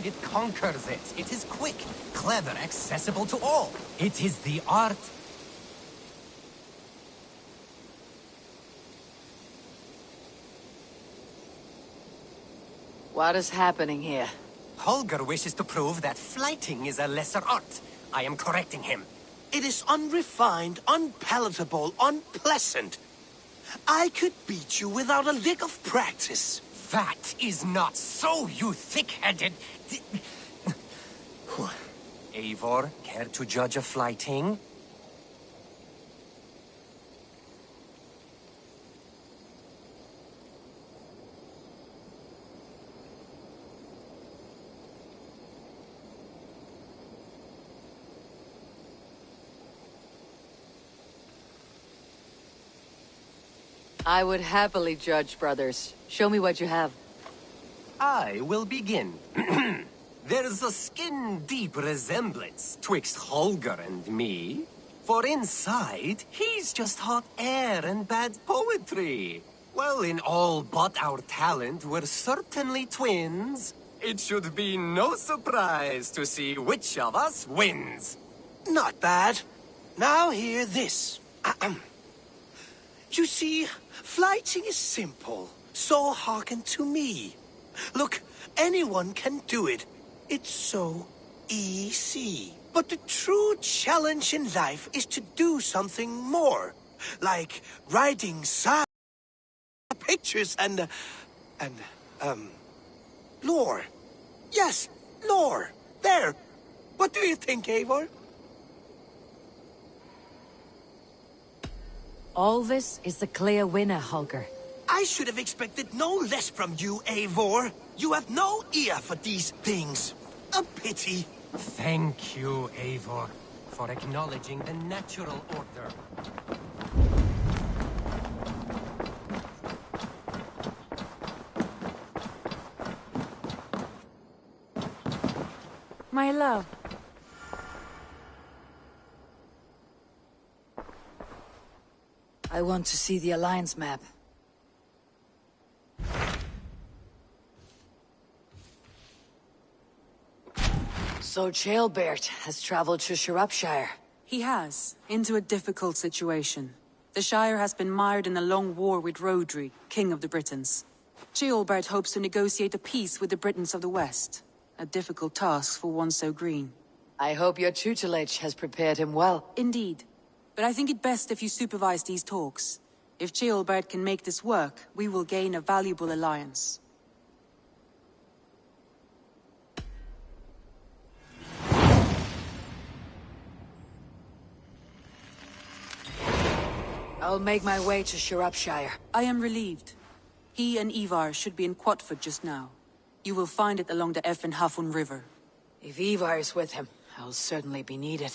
think it conquers it. It is quick, clever, accessible to all. It is the art. What is happening here? Holger wishes to prove that flighting is a lesser art. I am correcting him. It is unrefined, unpalatable, unpleasant. I could beat you without a lick of practice. That is not so, you thick-headed... Eivor, care to judge a flighting? I would happily judge, brothers. Show me what you have. I will begin. There's a skin-deep resemblance twixt Holger and me. For inside, he's just hot air and bad poetry. Well, in all but our talent, we're certainly twins. It should be no surprise to see which of us wins. Not bad. Now hear this. You see, flighting is simple, so hearken to me. Look, anyone can do it. It's so easy. But the true challenge in life is to do something more. Like writing pictures and lore. Yes, lore. There. What do you think, Eivor? Alvis is the clear winner, Holger. I should have expected no less from you, Eivor. You have no ear for these things. A pity. Thank you, Eivor, for acknowledging the natural order. My love. I want to see the Alliance map. So Jailbert has traveled to Shropshire. He has, into a difficult situation. The Shire has been mired in a long war with Rhodri, King of the Britons. Ceolbert hopes to negotiate a peace with the Britons of the West. A difficult task for one so green. I hope your tutelage has prepared him well. Indeed. But I think it best if you supervise these talks. If Ceolbert can make this work, we will gain a valuable alliance. I'll make my way to Shropshire. I am relieved. He and Ivar should be in Quatford just now. You will find it along the Hafun River. If Ivar is with him, I'll certainly be needed.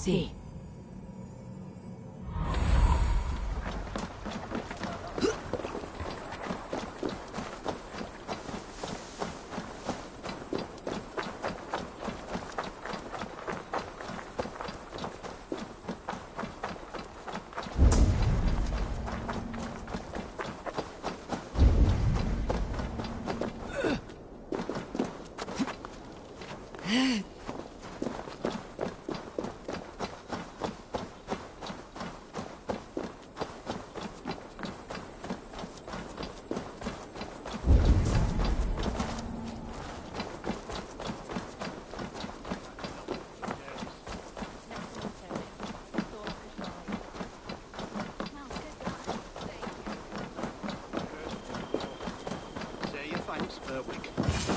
see.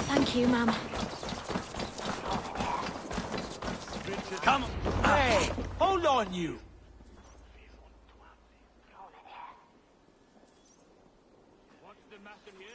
Thank you, Mum. Come on! Hey! Hold on, you! What's the matter here?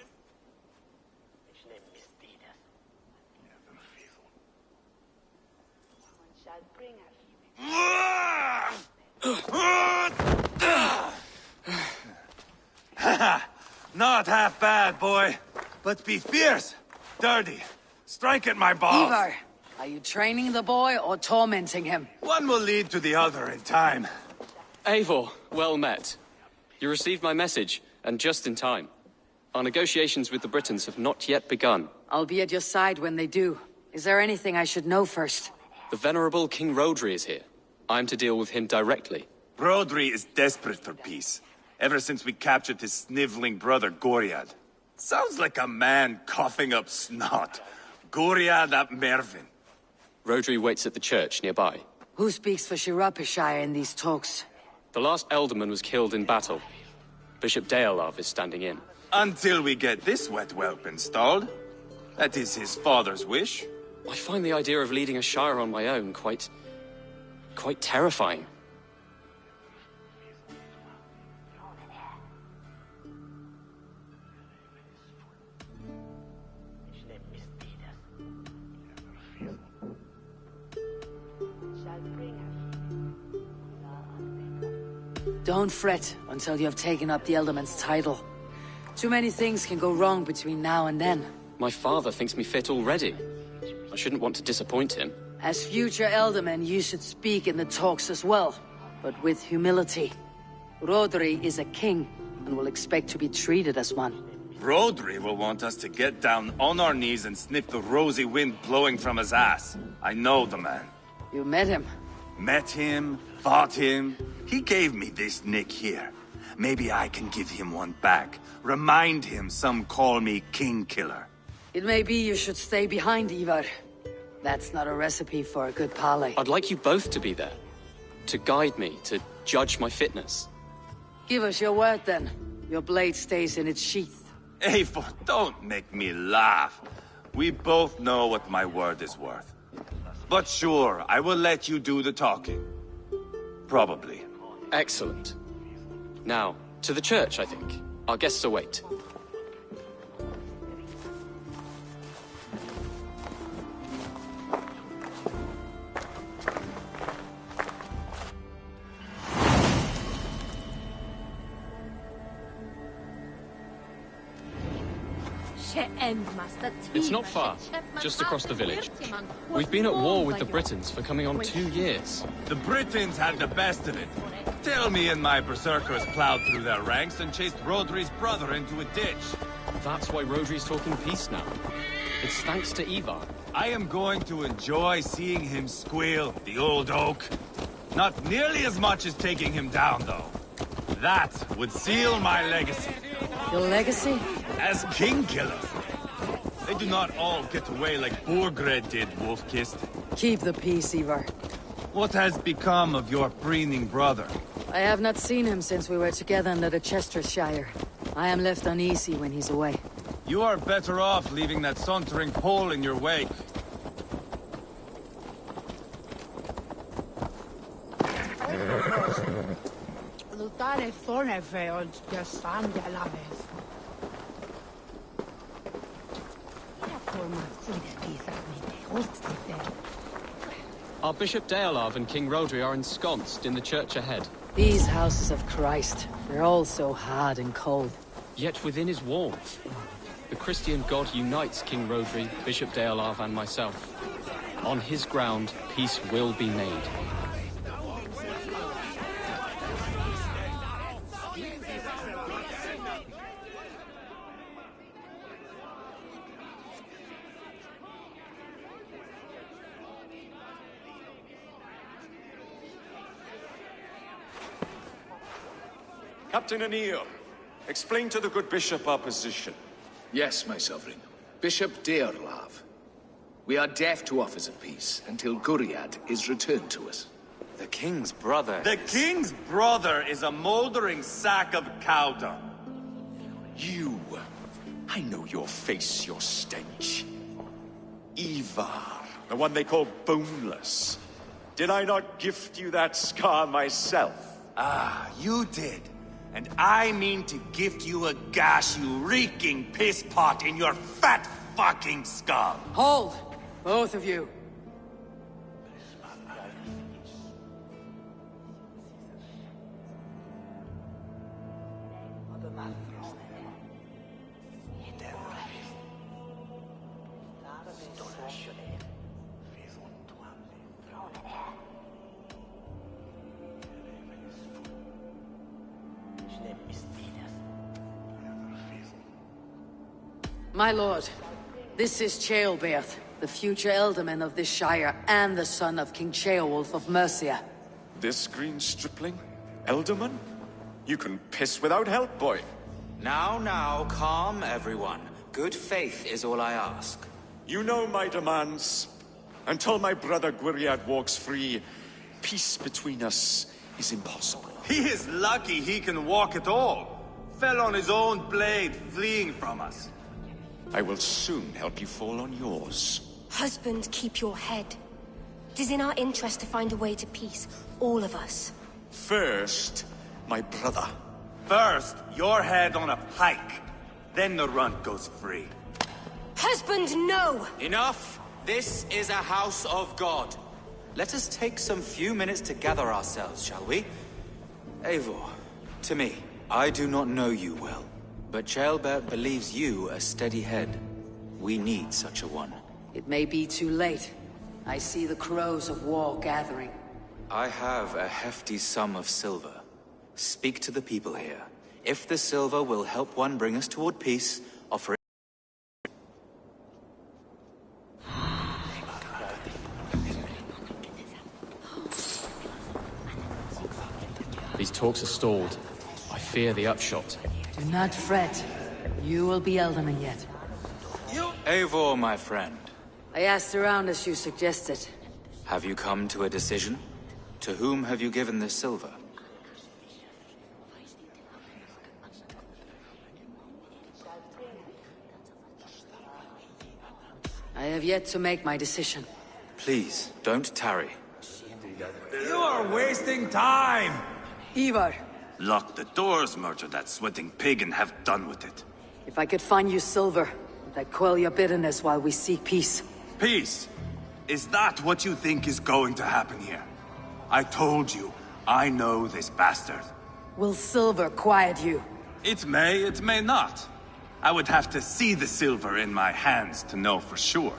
Not half bad, boy. But be fierce, dirty, strike at my balls. Ivar, are you training the boy or tormenting him? One will lead to the other in time. Eivor, well met. You received my message, and just in time. Our negotiations with the Britons have not yet begun. I'll be at your side when they do. Is there anything I should know first? The venerable King Rodri is here. I'm to deal with him directly. Rodri is desperate for peace, ever since we captured his sniveling brother Goriad. Sounds like a man coughing up snot. Goriad ap Mervin. Rodri waits at the church nearby. Who speaks for Shirapishire in these talks? The last alderman was killed in battle. Bishop Deolav is standing in. Until we get this wet whelp installed. That is his father's wish. I find the idea of leading a shire on my own quite terrifying. Don't fret until you have taken up the Elderman's title. Too many things can go wrong between now and then. My father thinks me fit already. I shouldn't want to disappoint him. As future Elderman, you should speak in the talks as well, but with humility. Rodri is a king, and will expect to be treated as one. Rodri will want us to get down on our knees and sniff the rosy wind blowing from his ass. I know the man. You met him? Met him, fought him. He gave me this nick here. Maybe I can give him one back. Remind him some call me King Killer. It may be you should stay behind, Ivar. That's not a recipe for a good parley. I'd like you both to be there. To guide me, to judge my fitness. Give us your word, then. Your blade stays in its sheath. Eivor, don't make me laugh. We both know what my word is worth. But sure, I will let you do the talking. Probably. Excellent. Now, to the church, I think. Our guests await. It's not far, just across the village. We've been at war with the Britons for coming on 2 years. The Britons had the best of it. Tell me and my berserkers plowed through their ranks and chased Rodri's brother into a ditch. That's why Rodri's talking peace now. It's thanks to Ivar. I am going to enjoy seeing him squeal, the old oak. Not nearly as much as taking him down, though. That would seal my legacy. Your legacy? As King Killer. They do not all get away like Borgred did, Wolf-Kissed. Keep the peace, Ivar. What has become of your preening brother? I have not seen him since we were together under the Chestershire. I am left uneasy when he's away. You are better off leaving that sauntering Pole in your wake. Our Bishop Deolav and King Rodri are ensconced in the church ahead. These houses of Christ, they're all so hard and cold. Yet within his walls, the Christian God unites King Rodri, Bishop Deolav and myself. On his ground, peace will be made. Captain Anil, explain to the good bishop our position. Yes, my sovereign. Bishop Deorlav. We are deaf to offers of peace until Guriad is returned to us. The king's brother The king's brother is a moldering sack of cow dung. You... I know your face, your stench. Ivar, the one they call boneless. Did I not gift you that scar myself? Ah, you did. And I mean to gift you a gash, you reeking piss pot in your fat fucking skull. Hold! Both of you. My lord, this is Ceolbert, the future Elderman of this Shire and the son of King Ceolwulf of Mercia. This green stripling? Elderman? You can piss without help, boy. Now, calm everyone. Good faith is all I ask. You know my demands. Until my brother Gwiriad walks free, peace between us is impossible. He is lucky he can walk at all. Fell on his own blade, fleeing from us. I will soon help you fall on yours. Husband, keep your head. It is in our interest to find a way to peace, all of us. First, my brother. First, your head on a pike. Then the runt goes free. Husband, no! Enough! This is a house of God. Let us take some few minutes to gather ourselves, shall we? Eivor, to me, I do not know you well. But Ceolbert believes you a steady head. We need such a one. It may be too late. I see the crows of war gathering. I have a hefty sum of silver. Speak to the people here. If the silver will help one bring us toward peace, offer it. These talks are stalled. I fear the upshot. Do not fret. You will be Elderman yet. Eivor, my friend. I asked around as you suggested. Have you come to a decision? To whom have you given this silver? I have yet to make my decision. Please, don't tarry. You are wasting time! Ivar, Lock the doors, murder that sweating pig, and have done with it. if I could find you silver, would that quell your bitterness while we seek peace? Peace? Is that what you think is going to happen here? I told you, I know this bastard. Will silver quiet you? It may not. I would have to see the silver in my hands to know for sure.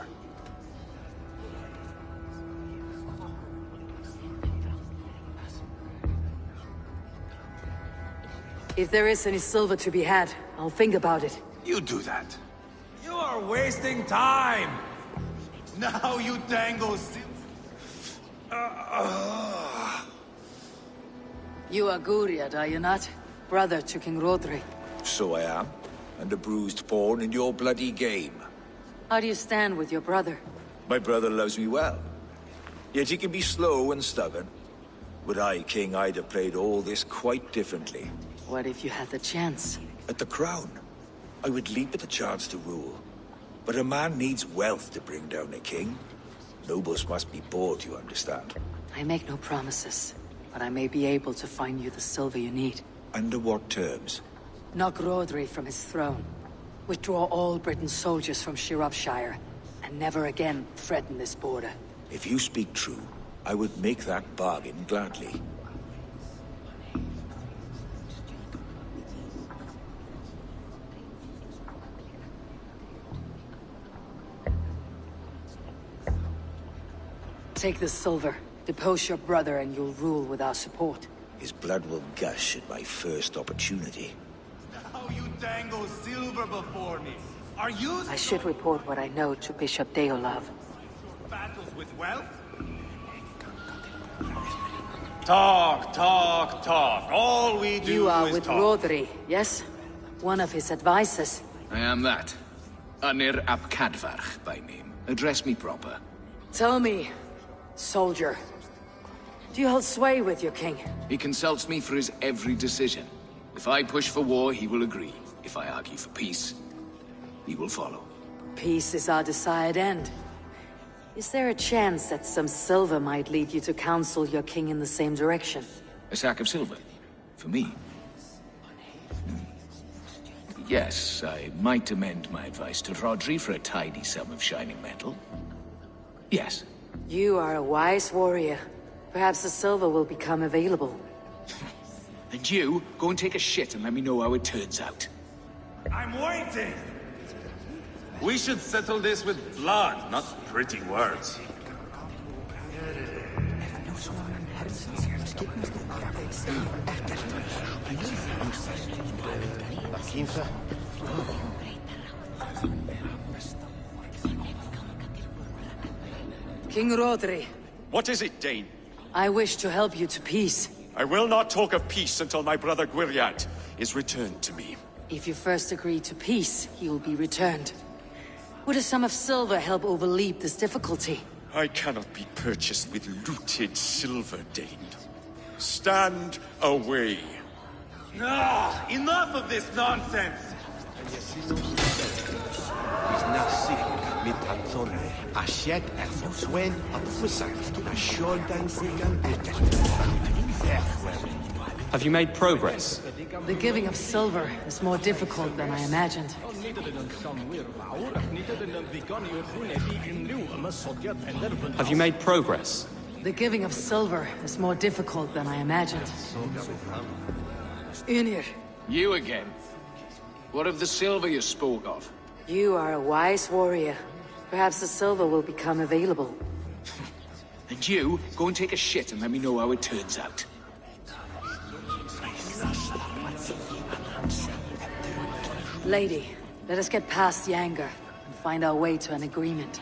If there is any silver to be had, I'll think about it. You do that. You are wasting time! Now you dangle You are Guriad, are you not? Brother to King Rodri. So I am, and a bruised pawn in your bloody game. How do you stand with your brother? My brother loves me well. Yet he can be slow and stubborn. Were I king, I'd have played all this quite differently. What if you had the chance? At the crown, I would leap at the chance to rule. But a man needs wealth to bring down a king. Nobles must be bought, you understand. I make no promises, but I may be able to find you the silver you need. Under what terms? Knock Rodri from his throne. Withdraw all Britain's soldiers from Shropshire, and never again threaten this border. If you speak true, I would make that bargain gladly. Take the silver. Depose your brother and you'll rule with our support. His blood will gush at my first opportunity. How you dangle silver before me? Are you I should report what I know to Bishop Deolav. battles with wealth? Talk, talk, talk. All we do You are is with talk. Rodri, yes? One of his advisors. I am that. Anir ap Cadfarch by name. Address me proper. Tell me, soldier, do you hold sway with your king? He consults me for his every decision. If I push for war, he will agree. If I argue for peace, he will follow. Peace is our desired end. Is there a chance that some silver might lead you to counsel your king in the same direction? A sack of silver? For me? Yes, I might amend my advice to Rodri for a tidy sum of shining metal. Yes. You are a wise warrior. Perhaps the silver will become available. And you, go and take a shit and let me know how it turns out. I'm waiting! We should settle this with blood, not pretty words. King Rodri, What is it, Dane? I wish to help you to peace. I will not talk of peace until my brother Gwiriad is returned to me. If you first agree to peace, he will be returned. Would a sum of silver help overleap this difficulty? I cannot be purchased with looted silver, Dane. Stand away. Ah, enough of this nonsense! Have you made progress? The giving of silver is more difficult than I imagined. Have you made progress? The giving of silver is more difficult than I imagined. Unir, You again. What of the silver you spoke of? you are a wise warrior. Perhaps the silver will become available. And you, go and take a shit and let me know how it turns out. Lady, let us get past the anger and find our way to an agreement.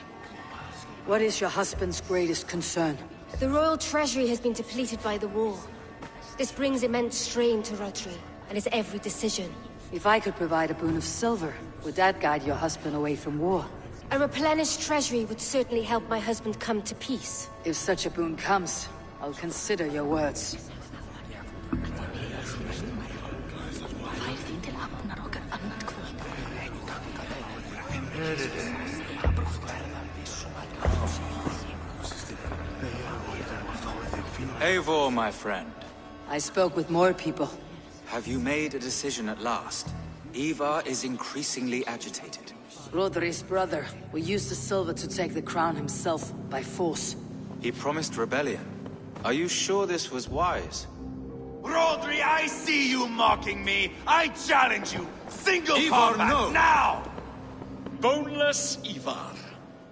What is your husband's greatest concern? The royal treasury has been depleted by the war. This brings immense strain to Rodri and his every decision. If I could provide a boon of silver, would that guide your husband away from war? A replenished treasury would certainly help my husband come to peace. If such a boon comes, I'll consider your words. Eivor, my friend. I spoke with more people. Have you made a decision at last? Ivar is increasingly agitated. Rodri's brother will use the silver to take the crown himself by force. He promised rebellion. Are you sure this was wise? Rodri, I see you mocking me! I challenge you! Single Ivar, combat, no. now! Boneless Ivar.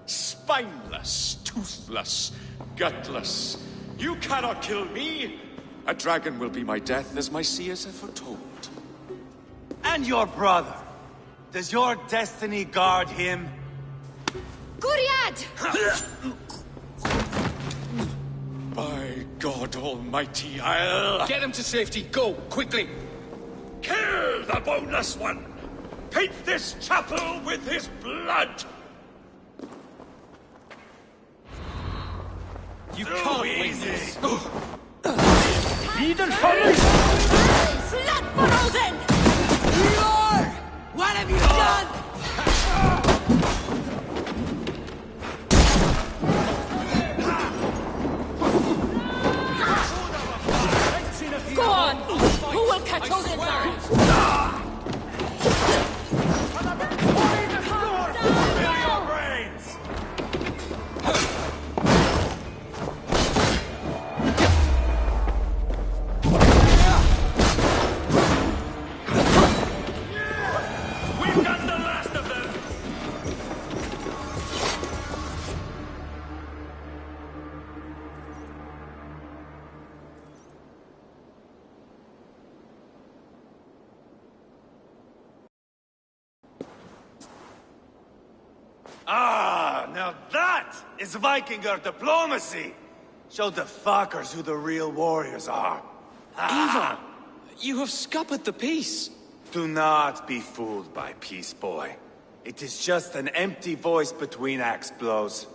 Spineless, toothless, gutless. You cannot kill me! A dragon will be my death, as my seers have foretold. And your brother. Does your destiny guard him? Guriad! By God Almighty, I'll... Get him to safety, go, quickly! Kill the boneless one! Paint this chapel with his blood! You can't win this! What have you done? Go on! Who will catch Odin's eye? Fill your brains! is Vikinger diplomacy. Show the fuckers who the real warriors are. Ivar! You have scuppered the peace. Do not be fooled by peace, boy. It is just an empty voice between axe blows.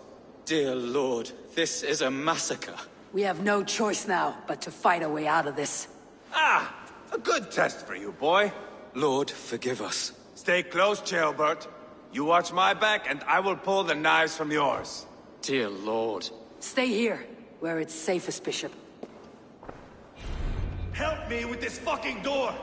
Dear Lord, this is a massacre. We have no choice now but to fight our way out of this. Ah! A good test for you, boy. Lord, forgive us. Stay close, Ceolbert. You watch my back, and I will pull the knives from yours. Dear Lord. Stay here, where it's safest, Bishop. Help me with this fucking door!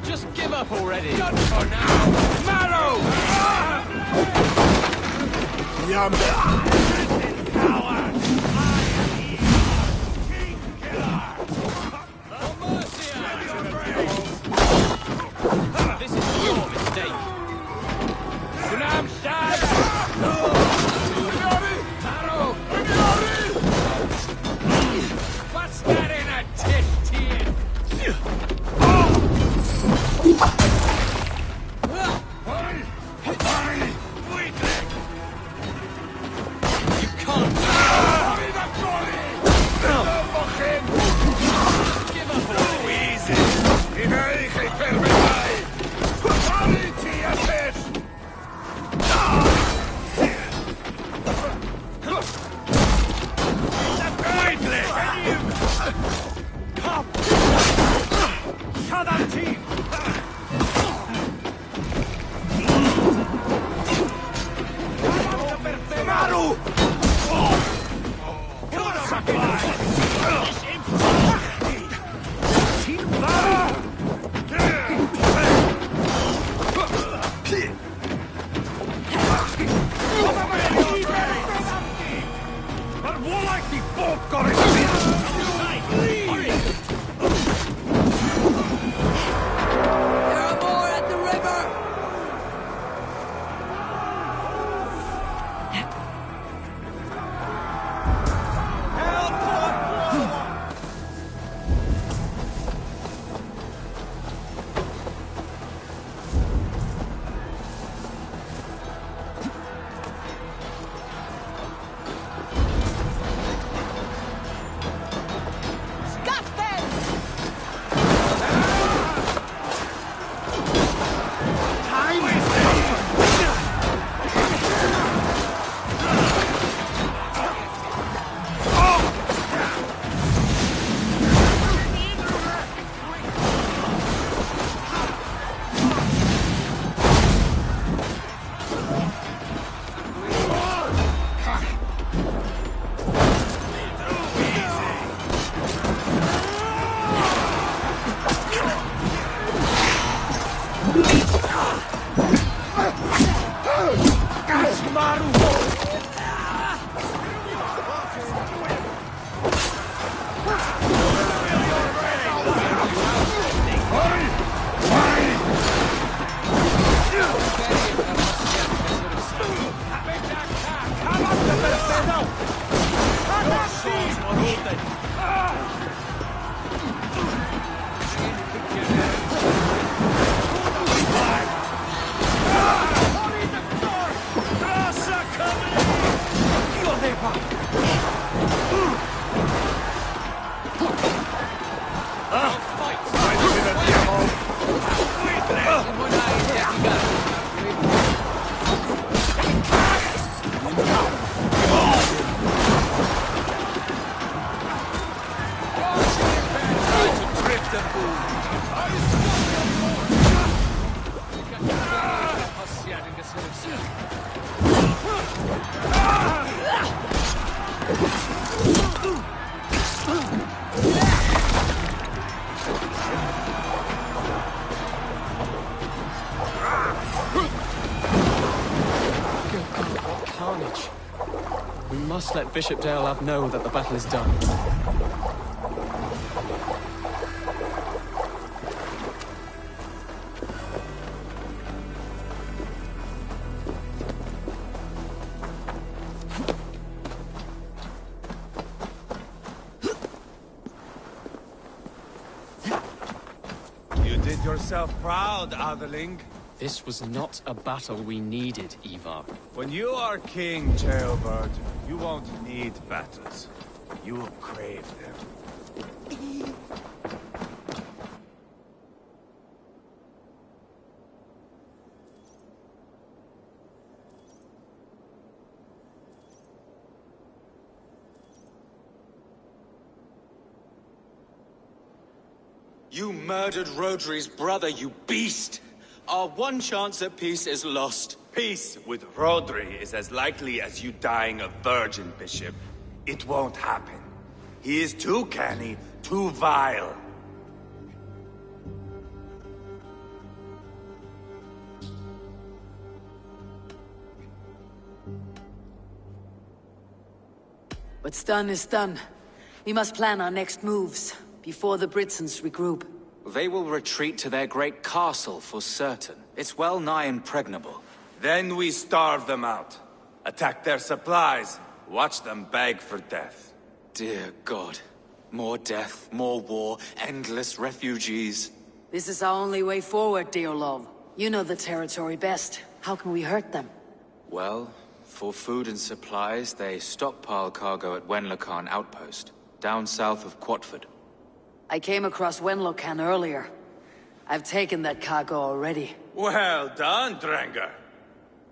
Just give up already. Done for now! Marrow! This is your mistake. What's that in a tish to you? You can't. Give up already. carnage. We must let Bishop Deolav know that the battle is done. You did yourself proud, Adeling. This was not a battle we needed, Ivar. When you are king, Jailbird, you won't need battles. You will crave them. You murdered Rodri's brother, you beast! Our one chance at peace is lost. Peace with Rodri is as likely as you dying a virgin, Bishop. It won't happen. He is too canny, too vile. What's done is done. We must plan our next moves, before the Britons regroup. They will retreat to their great castle for certain. It's well nigh impregnable. Then we starve them out. Attack their supplies. Watch them beg for death. Dear God. More death, more war, endless refugees. This is our only way forward, Deolov. You know the territory best. How can we hurt them? Well, for food and supplies, they stockpile cargo at Wenlocan outpost, down south of Quatford. I came across Wenlocan earlier. I've taken that cargo already. Well done, Drengar.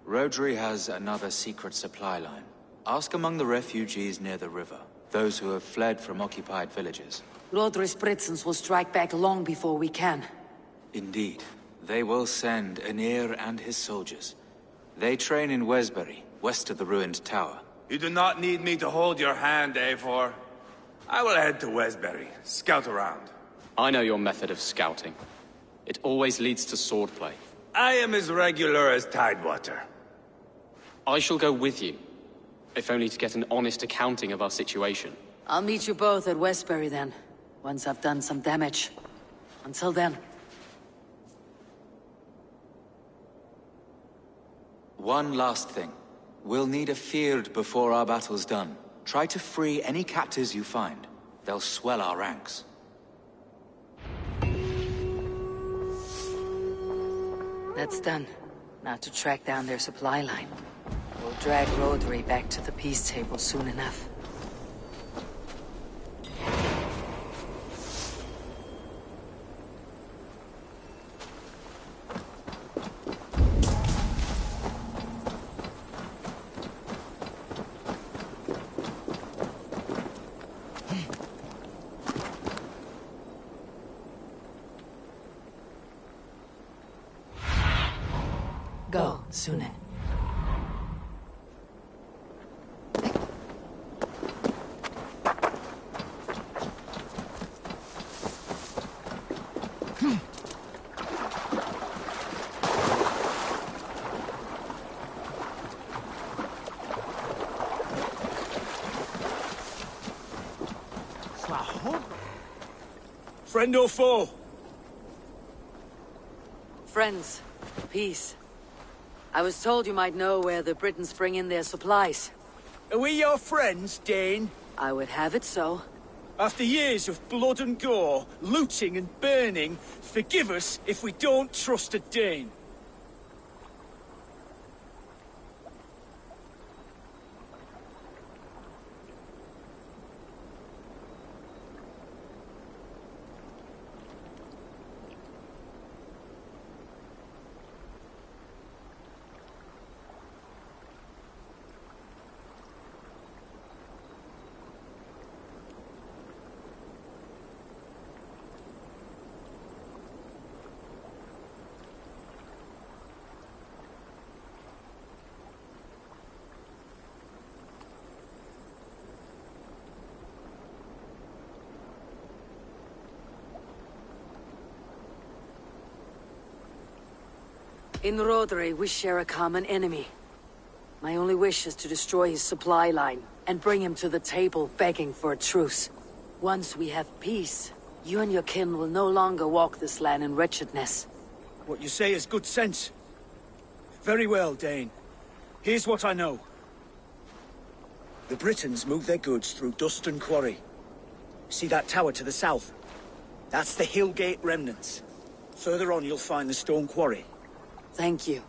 Rodri has another secret supply line. Ask among the refugees near the river, those who have fled from occupied villages. Rodri's Britons will strike back long before we can. Indeed. They will send Anir and his soldiers. They train in Wesbury, west of the ruined tower. You do not need me to hold your hand, Eivor. I will head to Wesbury, scout around. I know your method of scouting. It always leads to swordplay. I am as regular as Tidewater. I shall go with you, if only to get an honest accounting of our situation. I'll meet you both at Westbury then, once I've done some damage. Until then. One last thing. We'll need a field before our battle's done. Try to free any captives you find. They'll swell our ranks. That's done. Now to track down their supply line. We'll drag Rodri back to the peace table soon enough. Go, Sune. Friend or foe? Friends. Peace. I was told you might know where the Britons bring in their supplies. Are we your friends, Dane? I would have it so. After years of blood and gore, looting and burning, forgive us if we don't trust a Dane. In Rodri, we share a common enemy. My only wish is to destroy his supply line and bring him to the table begging for a truce. Once we have peace, you and your kin will no longer walk this land in wretchedness. What you say is good sense. Very well, Dane. Here's what I know. The Britons move their goods through Duston Quarry. See that tower to the south? That's the Hillgate remnants. Further on you'll find the stone quarry. Thank you.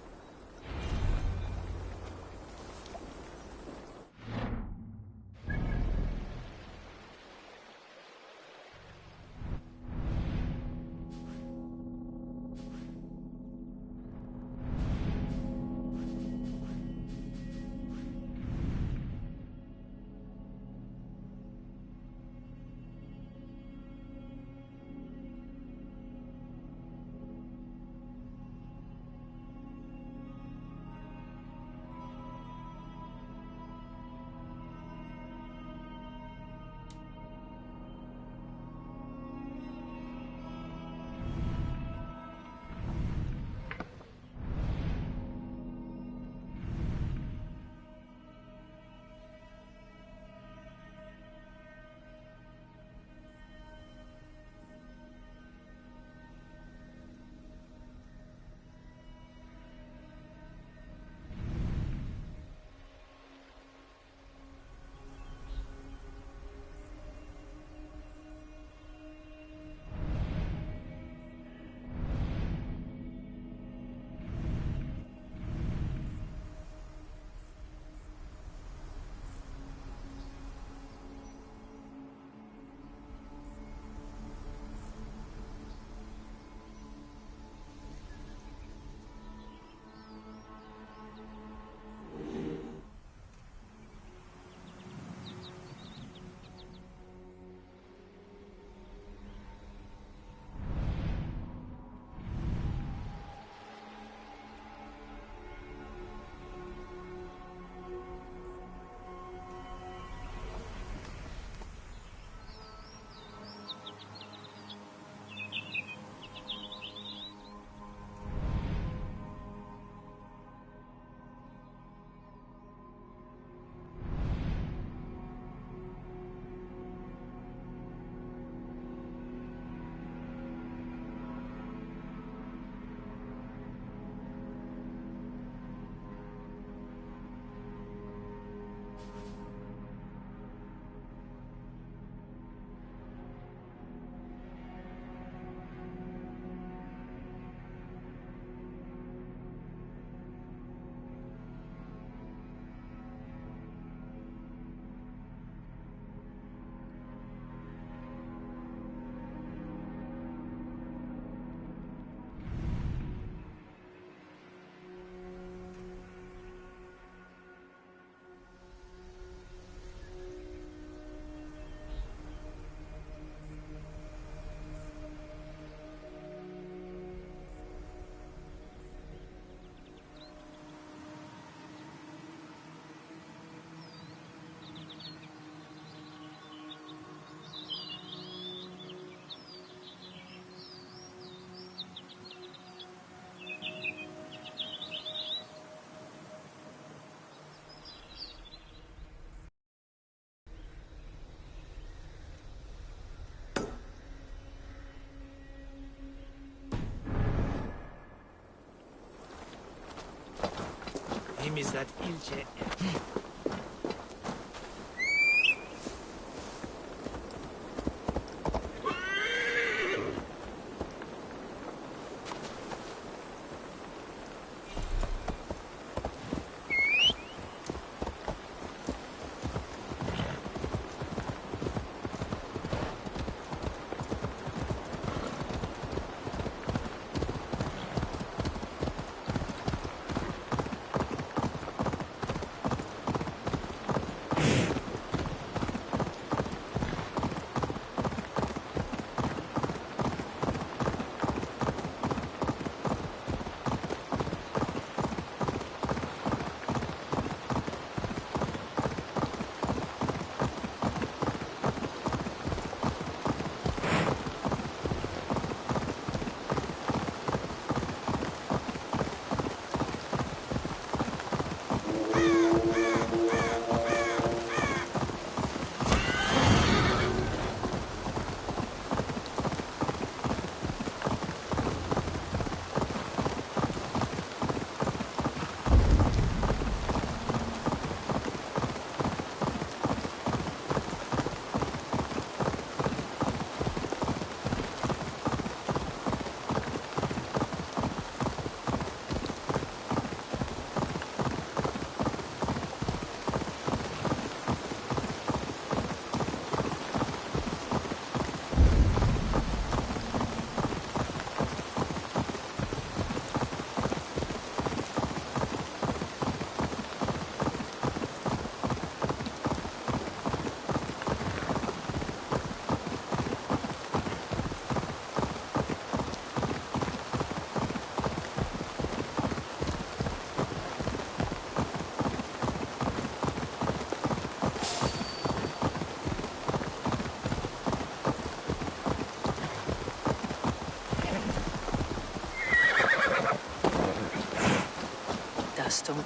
Temizlet ilçe.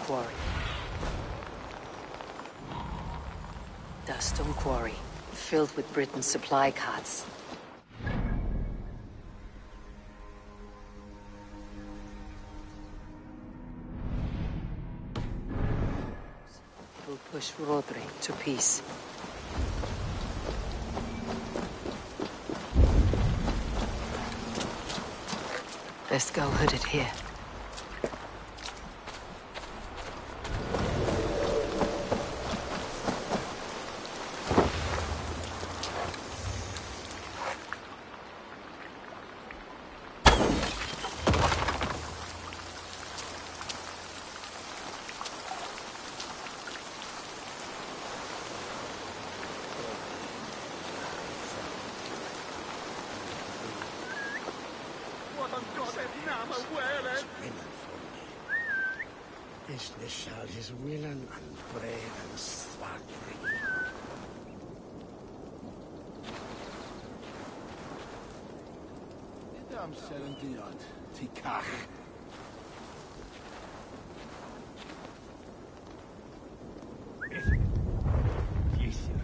Quarry. Duststone Quarry, filled with Britain's supply carts. It will push Rodri to peace. Best go hooded here. This shall his willen and bread and swaggery. Idam serendiad, tikach. Yes, sir.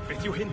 Beth yw hyn?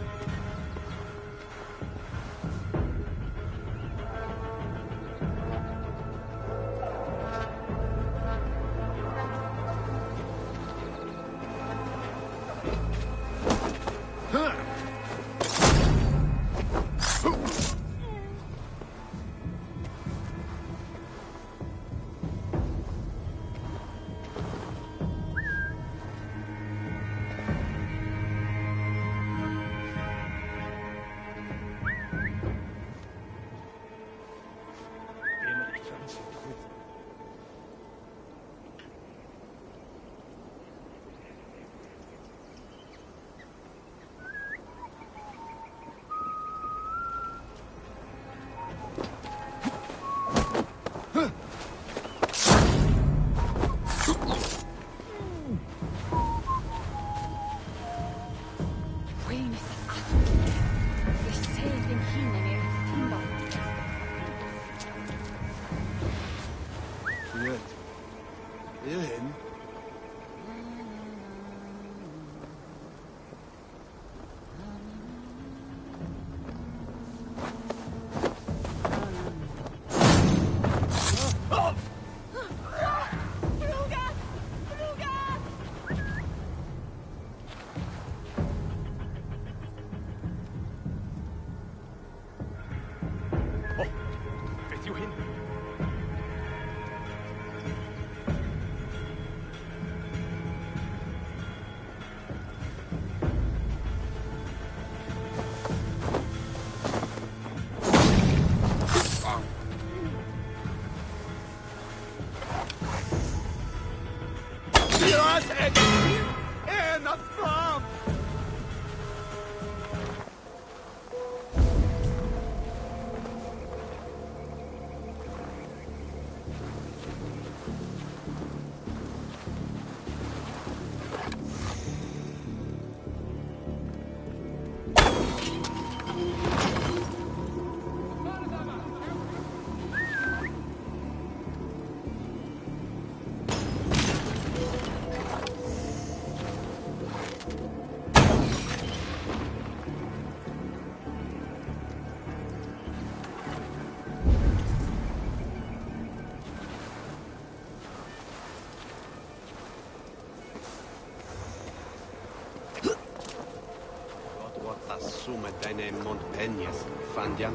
Deine Montpeñas, Fandian.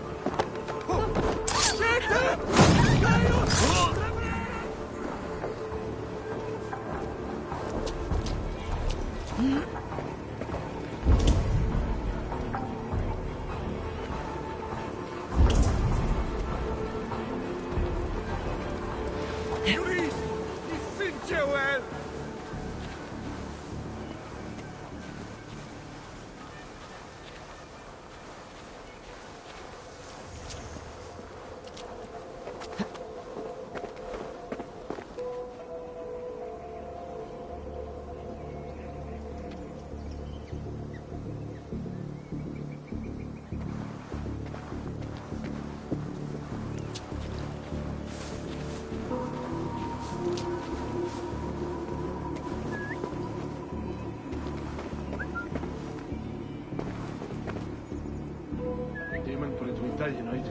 Demon for it, we die unite.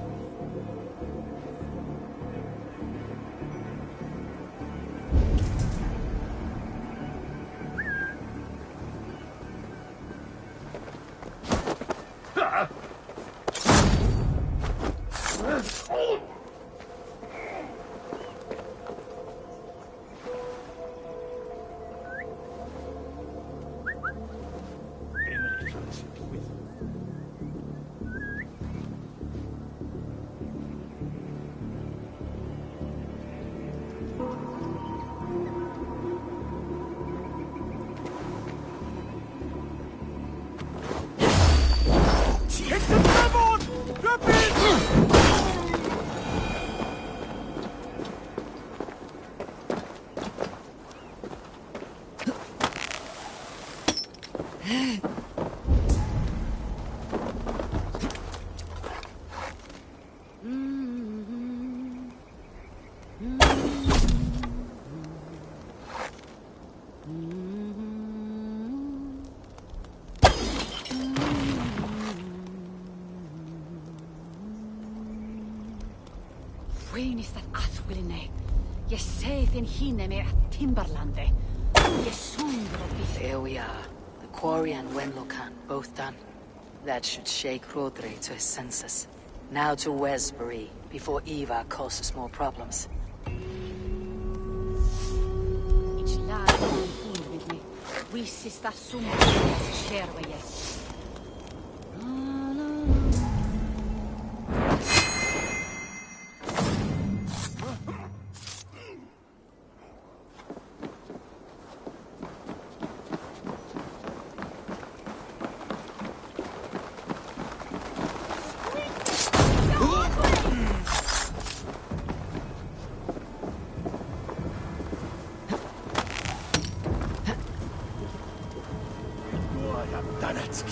Wain is that athwilline. Ye saith in hine me at Timberlande. Ye soon will be. There we are. The quarry and Wenlocan, both done. That should shake Rodri to his senses. Now to Westbury, before Eva causes more problems. Each lad fool with me. We sister soon share with ye. Done it.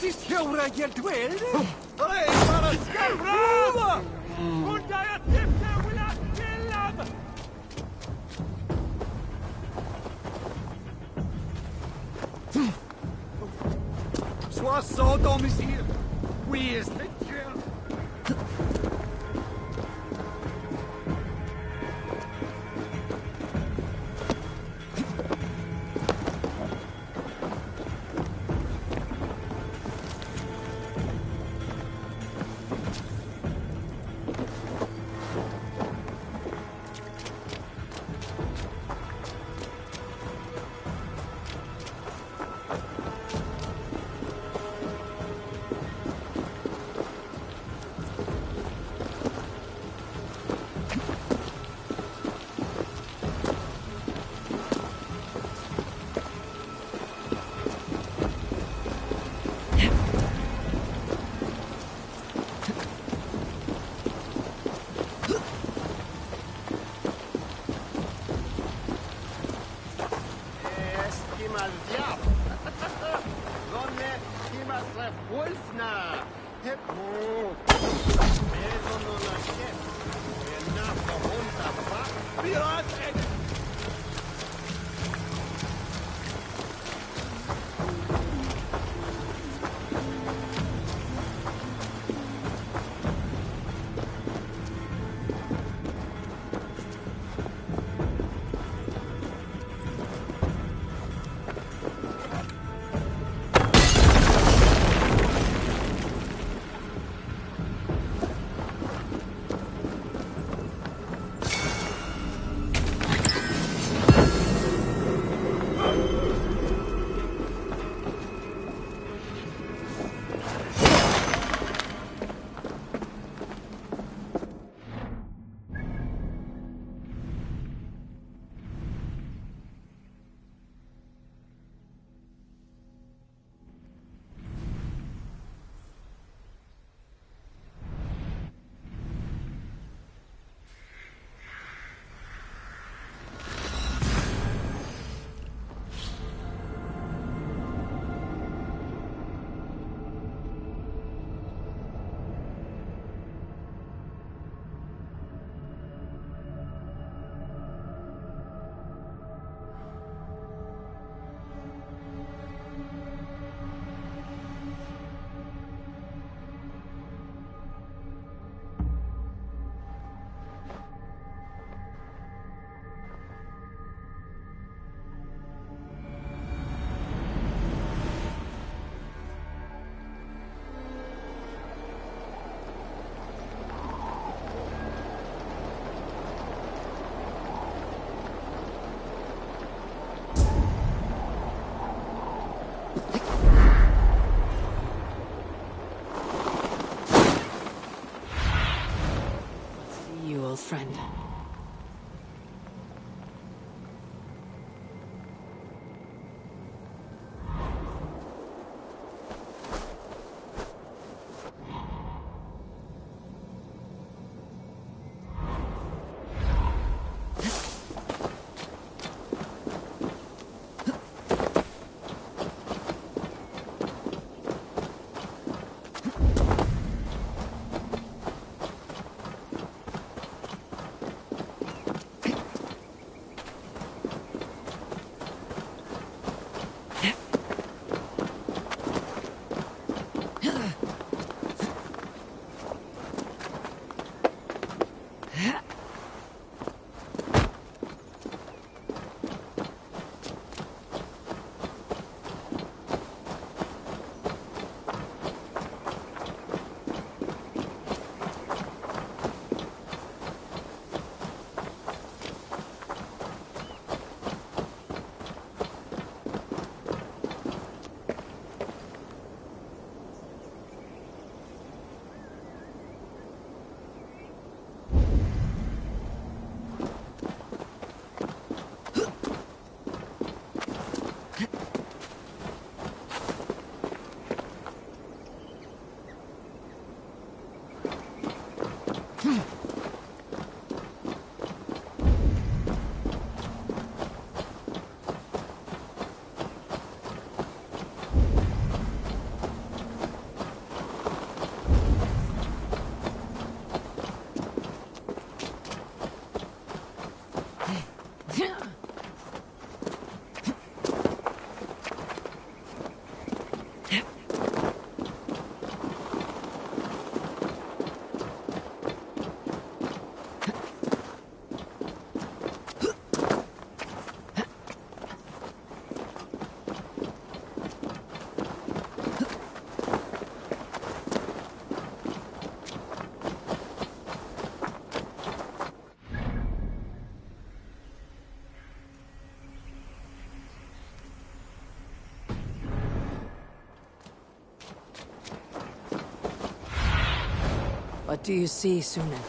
Is Hjora Gjeldwell? Hej, bara skärra! Undra jag tippte och jag killad! Sois domicile. Oui, is the kill. friend. What do you see, Sunan?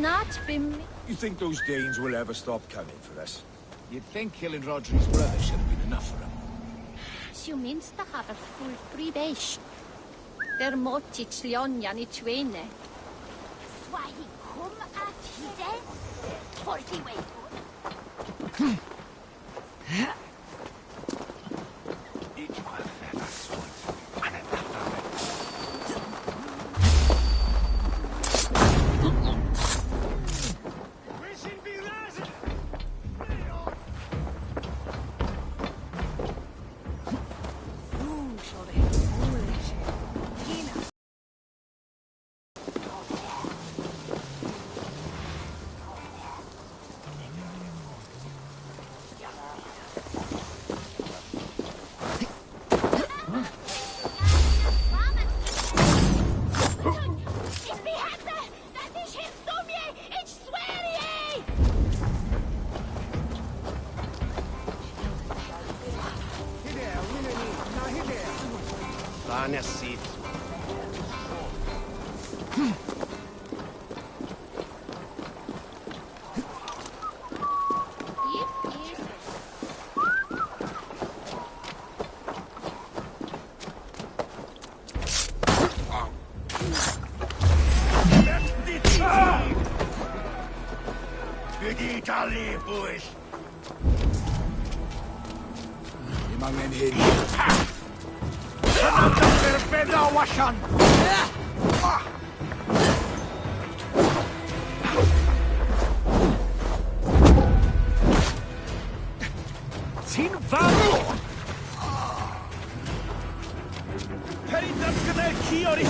not be me. You think those Danes will ever stop coming for us? You'd think killing Rodri's brother should have been enough for him. You means to have a full free base. Der motich Leonia ni twene. Swahi kum at hide. Forty way. Imangen hin. Tin varo! Peritas gynnar ciori!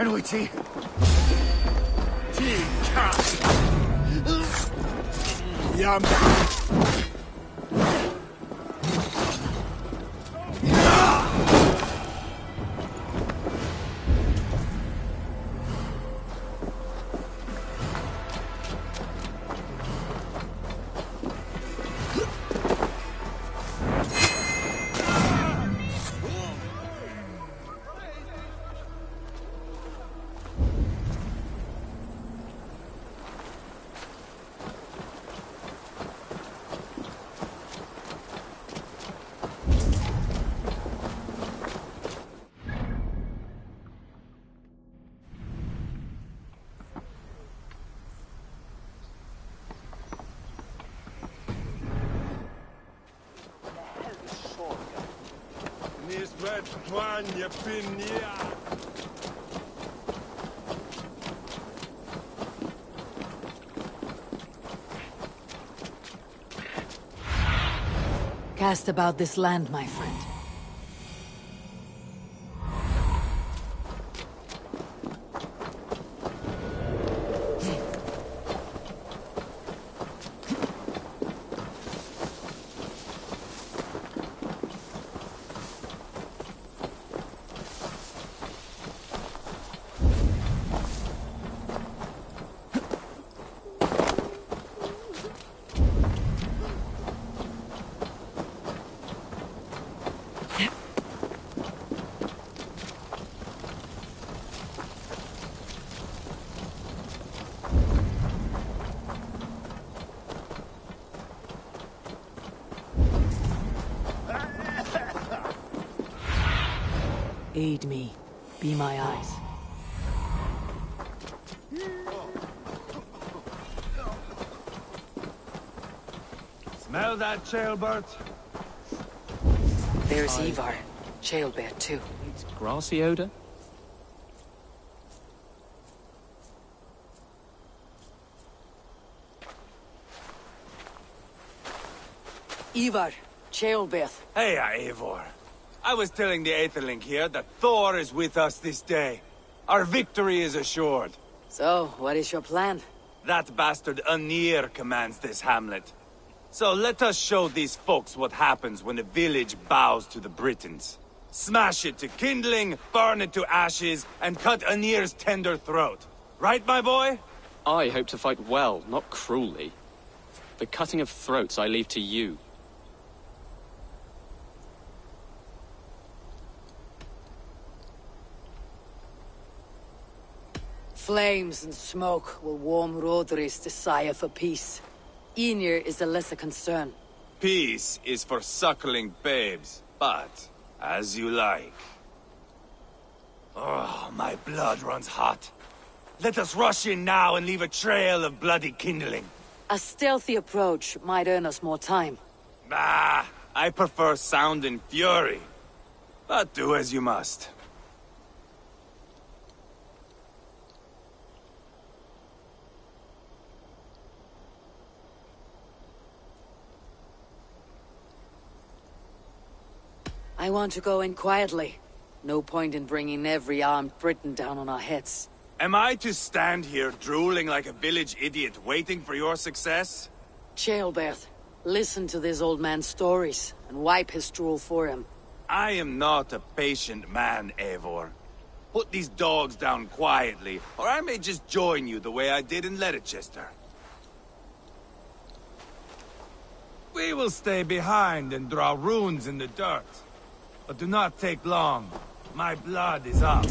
Erwiti. Yum. Cast about this land, my friend. Aid me. Be my eyes. Smell that, Chaelbert? There's Ivar. Chaelbert, too. It's grassy odor? Ivar, Chaelbert. Hey, Eivor. I was telling the Aetherling here that Thor is with us this day. Our victory is assured. So, what is your plan? That bastard Anir commands this hamlet. So let us show these folks what happens when a village bows to the Britons. Smash it to kindling, burn it to ashes, and cut Anir's tender throat. Right, my boy? I hope to fight well, not cruelly. The cutting of throats I leave to you. Flames and smoke will warm Rodri's desire for peace. Ynir is a lesser concern. Peace is for suckling babes, but as you like. Oh, my blood runs hot. Let us rush in now and leave a trail of bloody kindling. A stealthy approach might earn us more time. Ah, I prefer sound and fury. But do as you must. I want to go in quietly. No point in bringing every armed Briton down on our heads. Am I to stand here drooling like a village idiot waiting for your success? Ceolbert, listen to this old man's stories and wipe his drool for him. I am not a patient man, Eivor. Put these dogs down quietly, or I may just join you the way I did in Leicester. We will stay behind and draw runes in the dirt. But do not take long. My blood is up.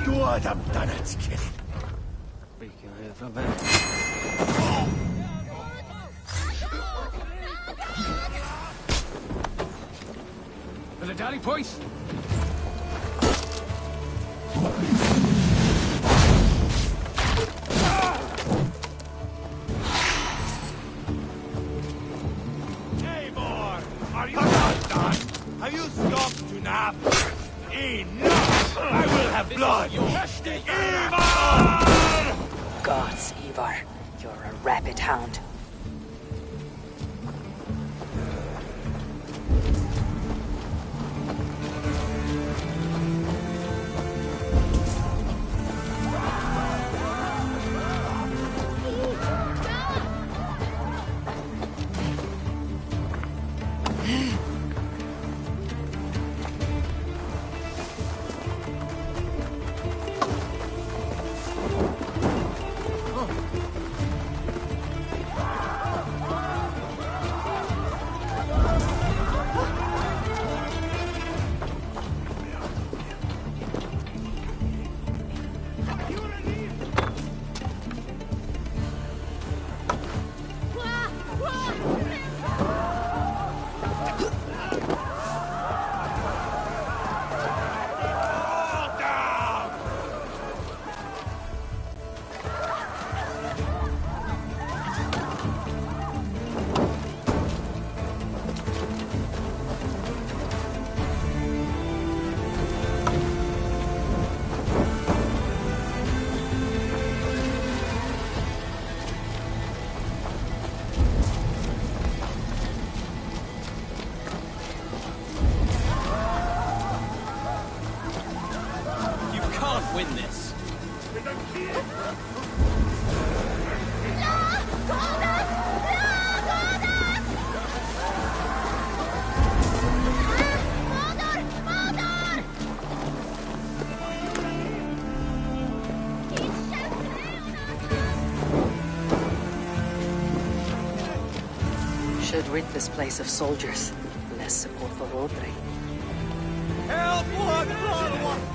Good, I'm done it, kid. For the Daddy Point! Eivor, are you not done? Have you stopped to nap? Enough! I will have blood! Ivar! Gods, Ivar, you're a rabid hound. Win this. Should rid this place of soldiers. Less support for Rodri. Help! One!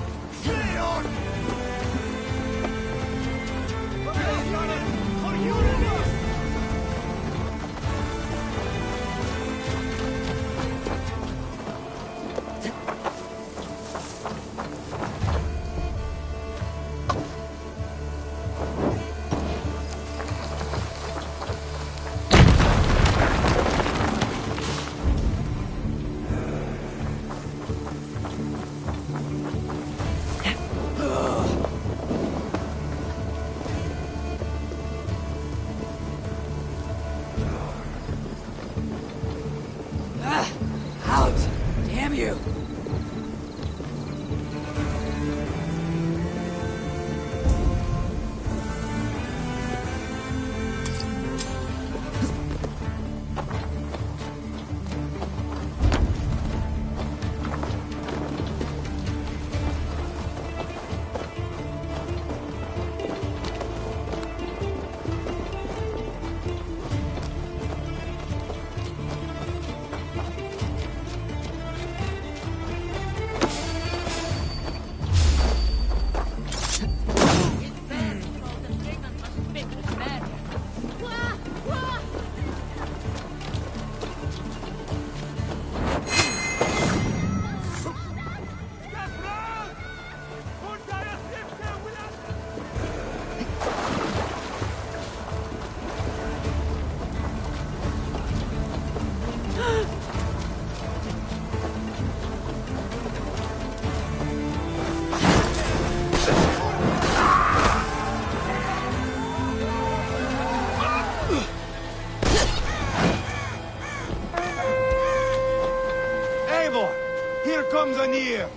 Here comes Anir!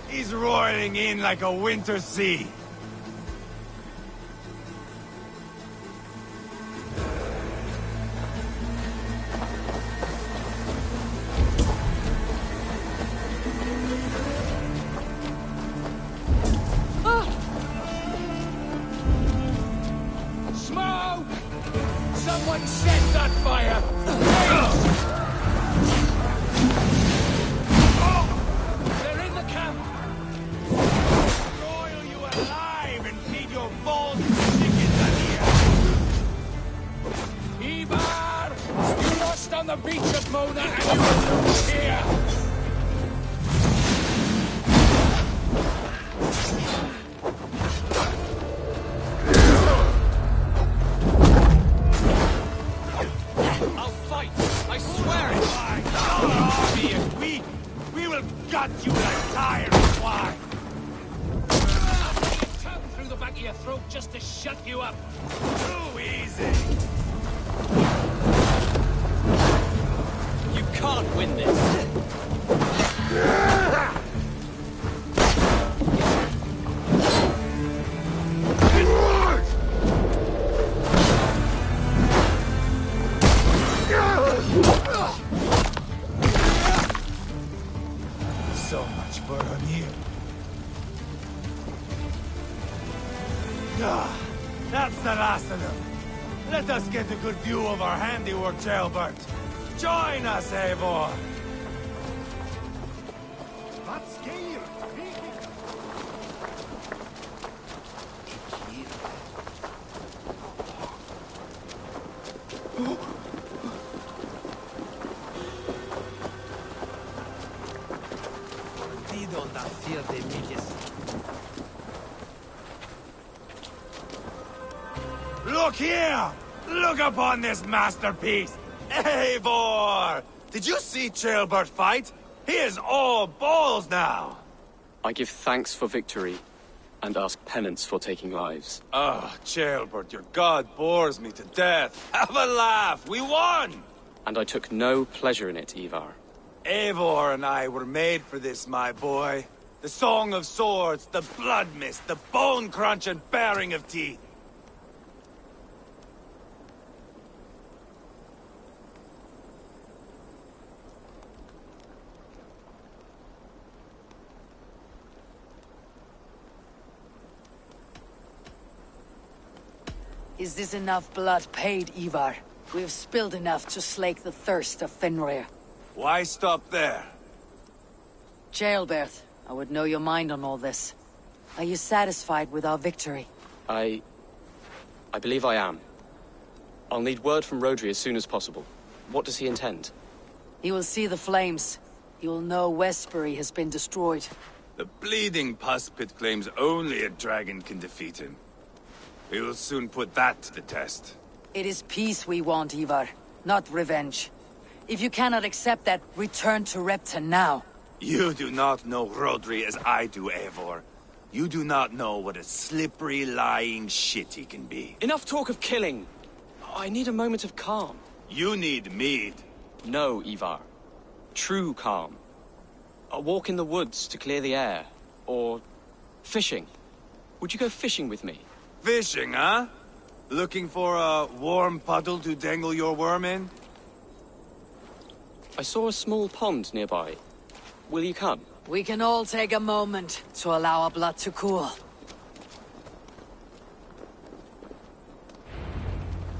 He's roiling in like a winter sea. Smoke! Someone set that fire! They're in the camp! Broil you alive and feed your balls to chickens, Anir! Ivar! You lost on the beach of Mona and you will lose here! I'll fight! I swear it! Our army is weak! We will gut you like tired swine! Tongue through the back of your throat just to shut you up! Too easy! You can't win this. So much for Anir. Ah, that's the last of them. Let us get a good view of our handiwork, Jailbert. Join us, Eivor! What's scared? Look here! Look upon this masterpiece! Eivor! Did you see Jailbert fight? He is all balls now! I give thanks for victory, and ask penance for taking lives. Oh, Jailbert, your god bores me to death. Have a laugh! We won! And I took no pleasure in it, Ivar. Eivor and I were made for this, my boy. The song of swords, the blood mist, the bone crunch and baring of teeth. Is this enough blood paid, Ivar? We've spilled enough to slake the thirst of Fenrir. Why stop there? Jailbert, I would know your mind on all this. Are you satisfied with our victory? I believe I am. I'll need word from Rodri as soon as possible. What does he intend? He will see the flames. He will know Westbury has been destroyed. The bleeding pus pit claims only a dragon can defeat him. We will soon put that to the test. It is peace we want, Ivar, not revenge. If you cannot accept that, return to Repton now. You do not know Rodri as I do, Eivor. You do not know what a slippery, lying shit he can be. Enough talk of killing! I need a moment of calm. You need mead. No, Ivar. True calm. A walk in the woods to clear the air. Or fishing. Would you go fishing with me? Fishing, huh? Looking for a warm puddle to dangle your worm in? I saw a small pond nearby. Will you come? We can all take a moment to allow our blood to cool.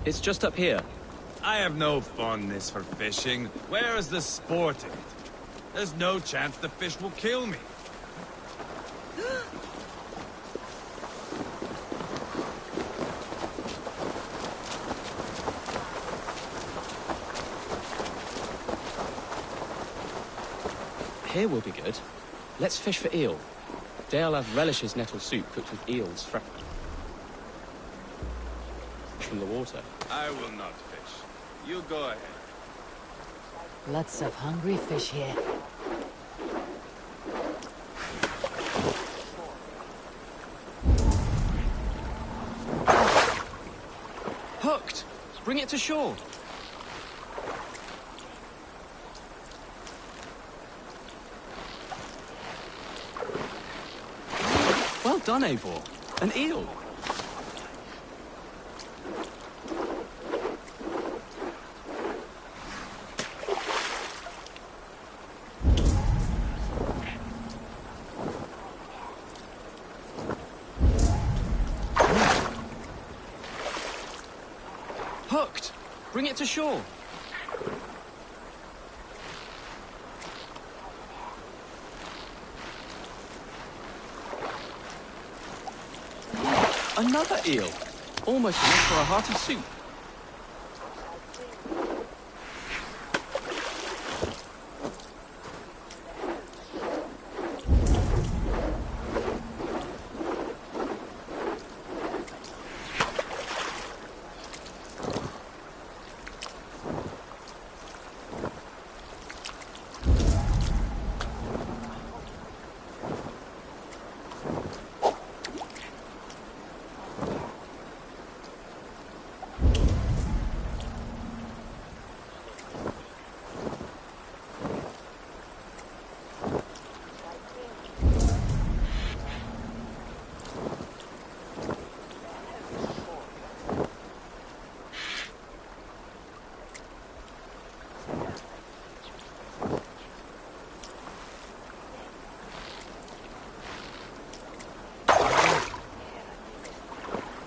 It's just up here. I have no fondness for fishing. Where is the sport in it? There's no chance the fish will kill me. Here will be good. Let's fish for eel. Deolav relishes nettle soup cooked with eels fresh from the water. I will not fish. You go ahead. Lots of hungry fish here. Hooked! Bring it to shore. Well done, Eivor. An eel. Hooked! Bring it to shore. Another eel. Almost enough for a hearty soup.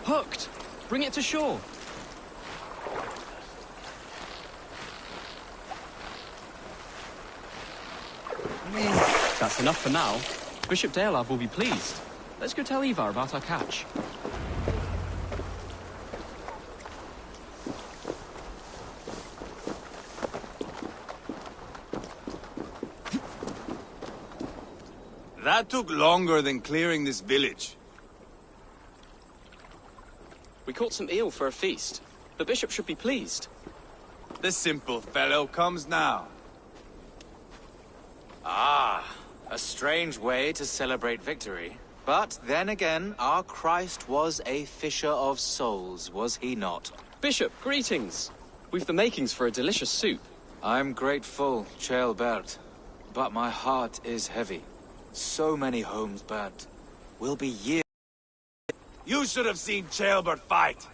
Hooked! Bring it to shore. That's enough for now. Bishop Deolav will be pleased. Let's go tell Ivar about our catch. That took longer than clearing this village. We caught some eel for a feast. The bishop should be pleased. The simple fellow comes now. Ah, a strange way to celebrate victory. But then again, our Christ was a fisher of souls, was he not? Bishop, greetings. We've the makings for a delicious soup. I'm grateful, Ceolbert, but my heart is heavy. So many homes burnt. Will be years. You should have seen Ceolbert fight.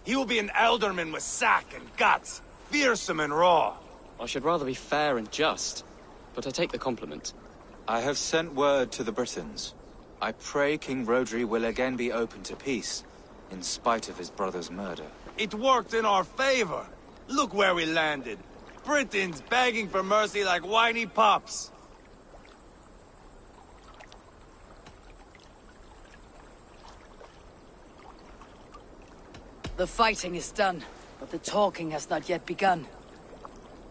He will be an alderman with sack and guts, fearsome and raw. I should rather be fair and just, but I take the compliment. I have sent word to the Britons. I pray King Rodri will again be open to peace, in spite of his brother's murder. It worked in our favor. Look where we landed. Britons begging for mercy like whiny pups. The fighting is done, but the talking has not yet begun.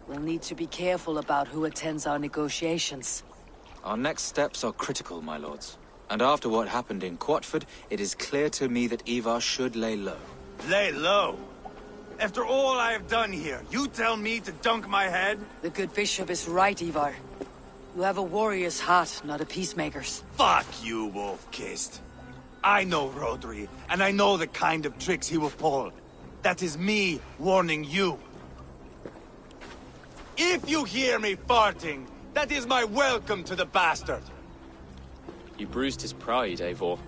We'll need to be careful about who attends our negotiations. Our next steps are critical, my lords. And after what happened in Quatford, it is clear to me that Ivar should lay low. Lay low? After all I have done here, you tell me to dunk my head? The good bishop is right, Ivar. You have a warrior's heart, not a peacemaker's. Fuck you, wolf-kissed. I know Rodri, and I know the kind of tricks he will pull. That is me warning you. If you hear me farting, that is my welcome to the bastard. You bruised his pride, Eivor.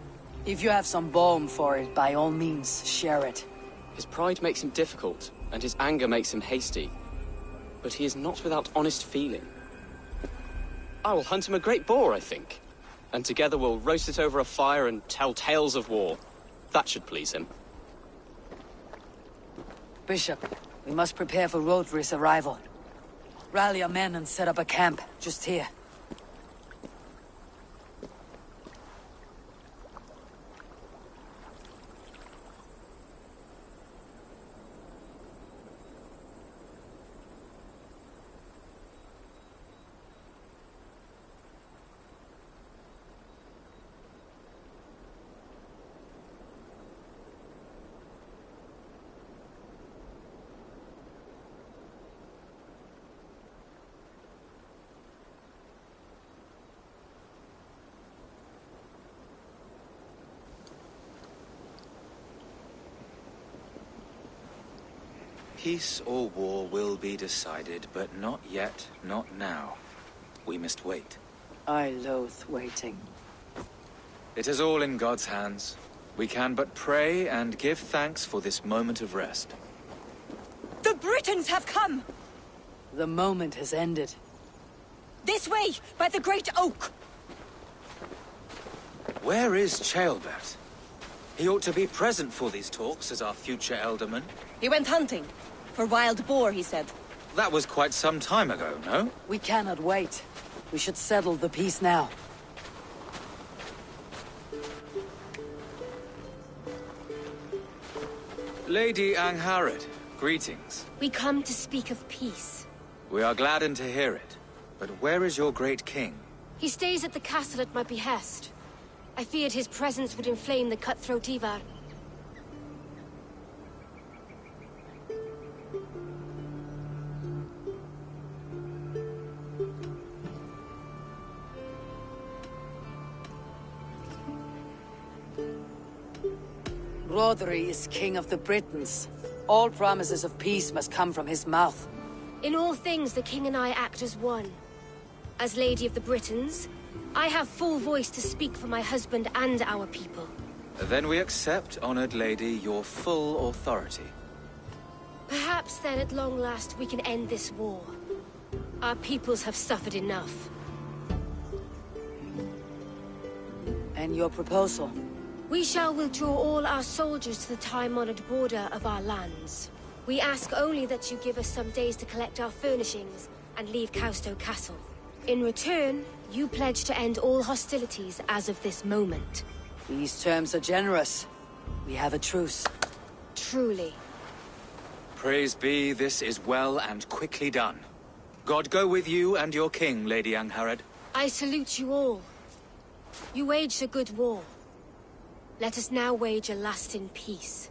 If you have some balm for it, by all means, share it. His pride makes him difficult, and his anger makes him hasty. But he is not without honest feeling. I will hunt him a great boar, I think. And together we'll roast it over a fire and tell tales of war. That should please him. Bishop, we must prepare for Rodri's arrival. Rally our men and set up a camp, just here. Peace or war will be decided, but not yet, not now. We must wait. I loathe waiting. It is all in God's hands. We can but pray and give thanks for this moment of rest. The Britons have come! The moment has ended. This way, by the Great Oak! Where is Ceolbert? He ought to be present for these talks as our future elderman. He went hunting. For wild boar, he said. That was quite some time ago, no? We cannot wait. We should settle the peace now. Lady Angharad, greetings. We come to speak of peace. We are gladdened to hear it. But where is your great king? He stays at the castle at my behest. I feared his presence would inflame the cutthroat Ivar. Rodri is king of the Britons. All promises of peace must come from his mouth. In all things, the king and I act as one. As Lady of the Britons, I have full voice to speak for my husband and our people. Then we accept, honored lady, your full authority. Perhaps then, at long last, we can end this war. Our peoples have suffered enough. And your proposal? We shall withdraw all our soldiers to the time-honored border of our lands. We ask only that you give us some days to collect our furnishings and leave Causto Castle. In return, you pledge to end all hostilities as of this moment. These terms are generous. We have a truce. Truly. Praise be, this is well and quickly done. God go with you and your king, Lady Angharad. I salute you all. You waged a good war. Let us now wage a lasting peace.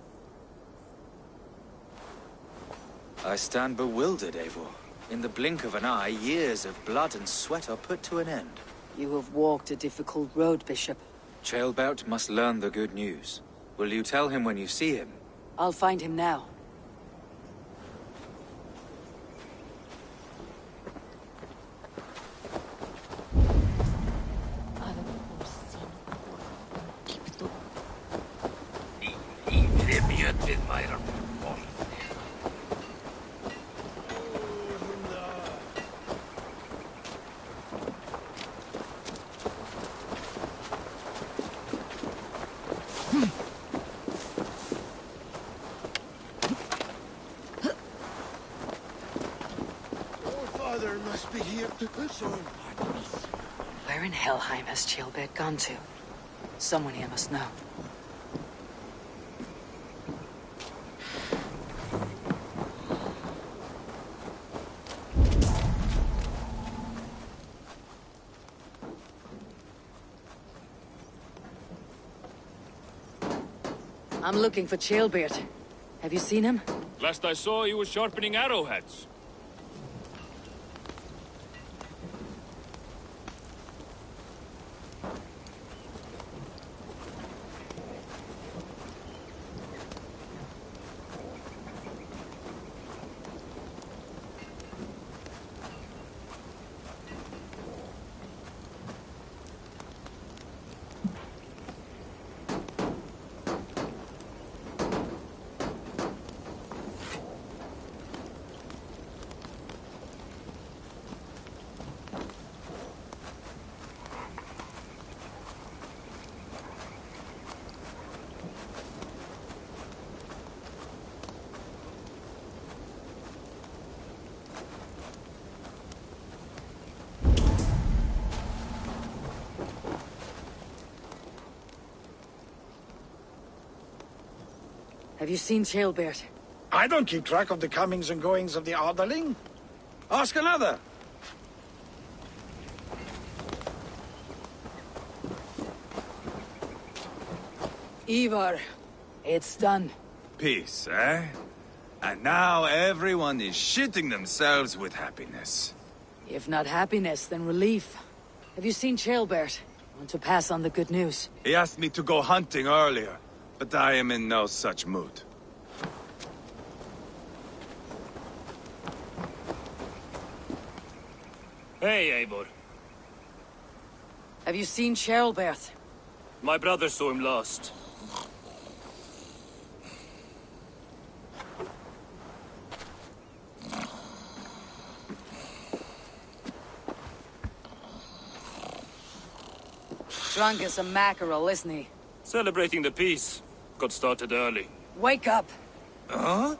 I stand bewildered, Eivor. In the blink of an eye, years of blood and sweat are put to an end. You have walked a difficult road, Bishop. Ceolbert must learn the good news. Will you tell him when you see him? I'll find him now. Where in Helheim has Ceolbert gone to? Someone here must know. I'm looking for Ceolbert. Have you seen him? Last I saw, he was sharpening arrowheads. Have you seen Ceolbert? I don't keep track of the comings and goings of the Arderling. Ask another. Ivar, it's done. Peace, eh? And now everyone is shitting themselves with happiness. If not happiness, then relief. Have you seen Ceolbert? I want to pass on the good news. He asked me to go hunting earlier, but I am in no such mood. Hey, Eivor. Have you seen Ceolbert? My brother saw him last. Drunk as a mackerel, isn't he? Celebrating the peace. Got started early. Wake up! Huh?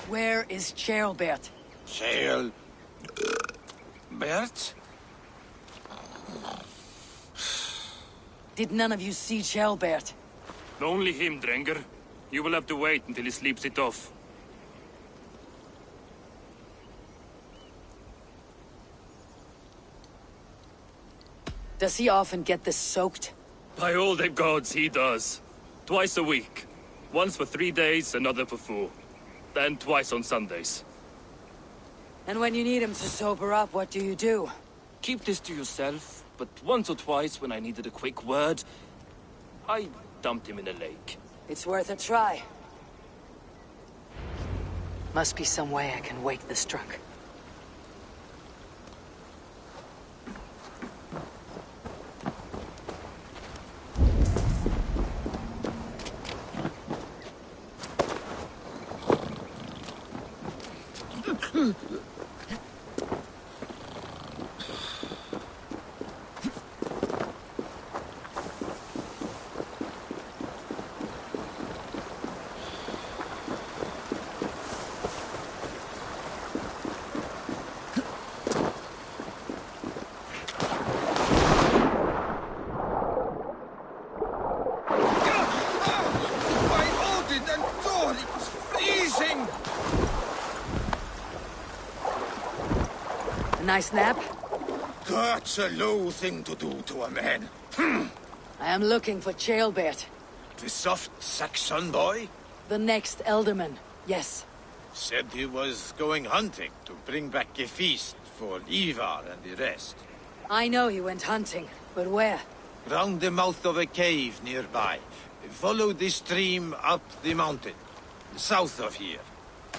Where is Charlbert? Bert? Did none of you see Charlbert? Only him, Drenger. You will have to wait until he sleeps it off. Does he often get this soaked? By all the gods, he does. Twice a week. Once for 3 days, another for 4. Then twice on Sundays. And when you need him to sober up, what do you do? Keep this to yourself, but once or twice when I needed a quick word, I dumped him in a lake. It's worth a try. Must be some way I can wake this drunk. Nice nap? That's a low thing to do to a man. I am looking for Charlbert. The soft Saxon boy? The next Elderman, yes. Said he was going hunting to bring back a feast for Ivar and the rest. I know he went hunting, but where? Round the mouth of a cave nearby. Follow the stream up the mountain, south of here.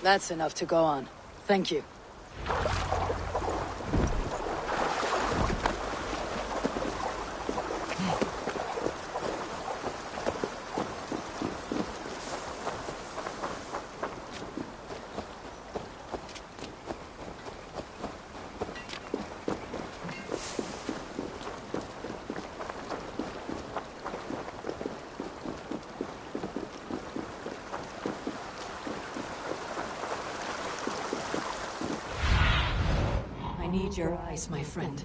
That's enough to go on. Thank you. Your eyes, my friend.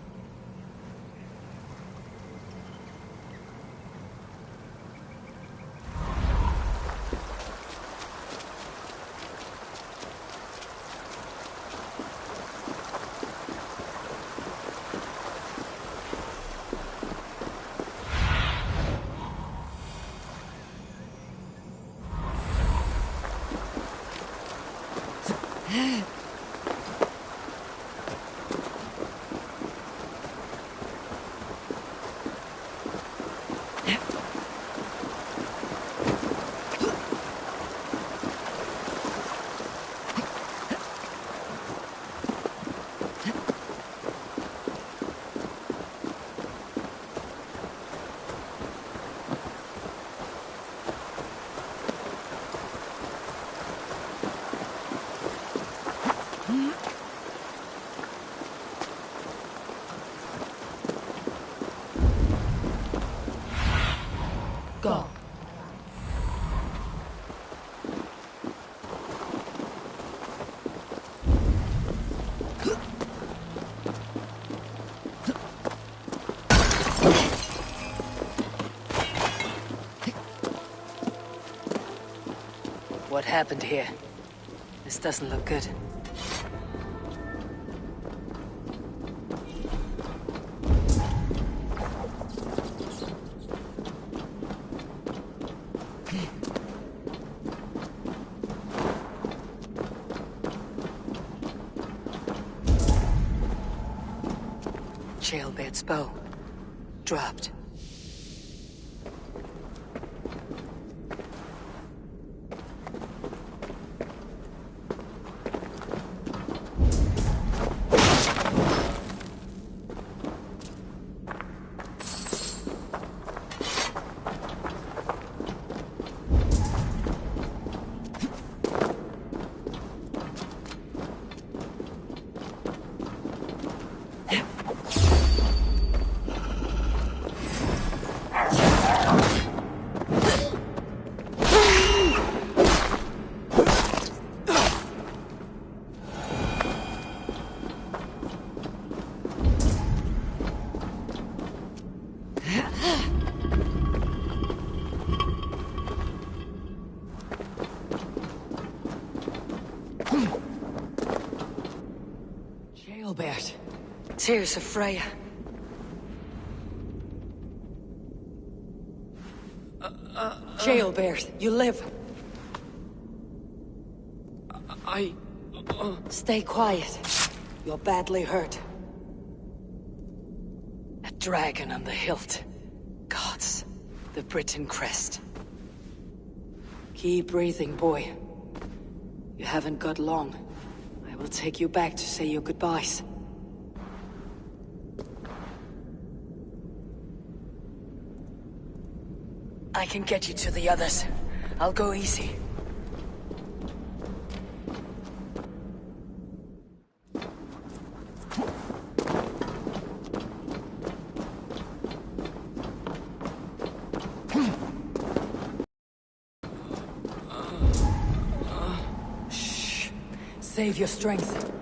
Go. What happened here? This doesn't look good. Charlbert's bow. Dropped. Jailbert. Tears of Freya. Jailbert, you live. Stay quiet. You're badly hurt. A dragon on the hilt. Gods. The Briton crest. Keep breathing, boy. You haven't got long. I will take you back to say your goodbyes. I can get you to the others. I'll go easy. Shh. Save your strength.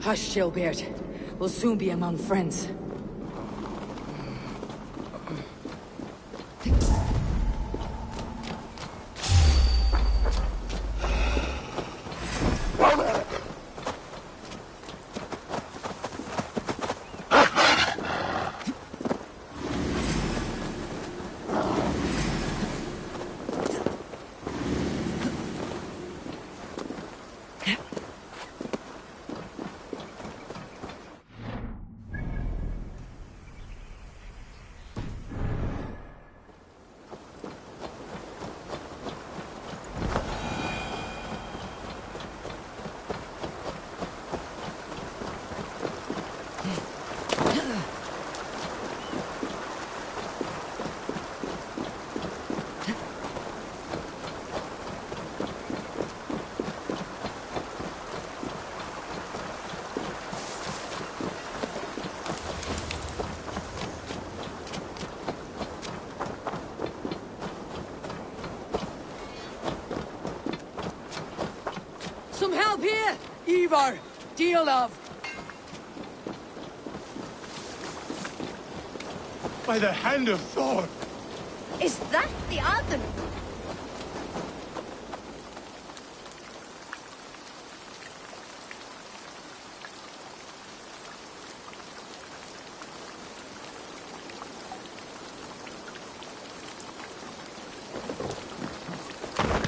Hush, Gilbert. We'll soon be among friends. Some help here! Ivar! Deal of! By the hand of Thor! Is that the other?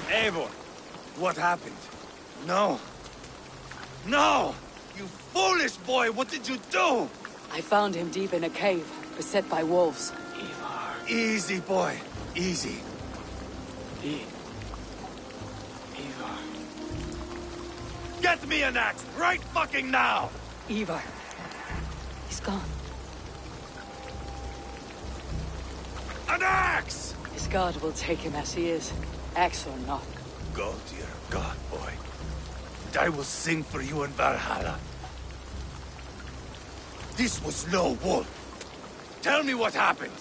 Eivor, what happened? No. No! You foolish boy, what did you do? I found him deep in a cave, beset by wolves. Ivar. Easy, boy. Easy. Ivar. Get me an axe, right fucking now! Ivar. He's gone. An axe! His god will take him as he is, axe or not. Go to your god, boy. And I will sing for you in Valhalla. This was no wolf. Tell me what happened.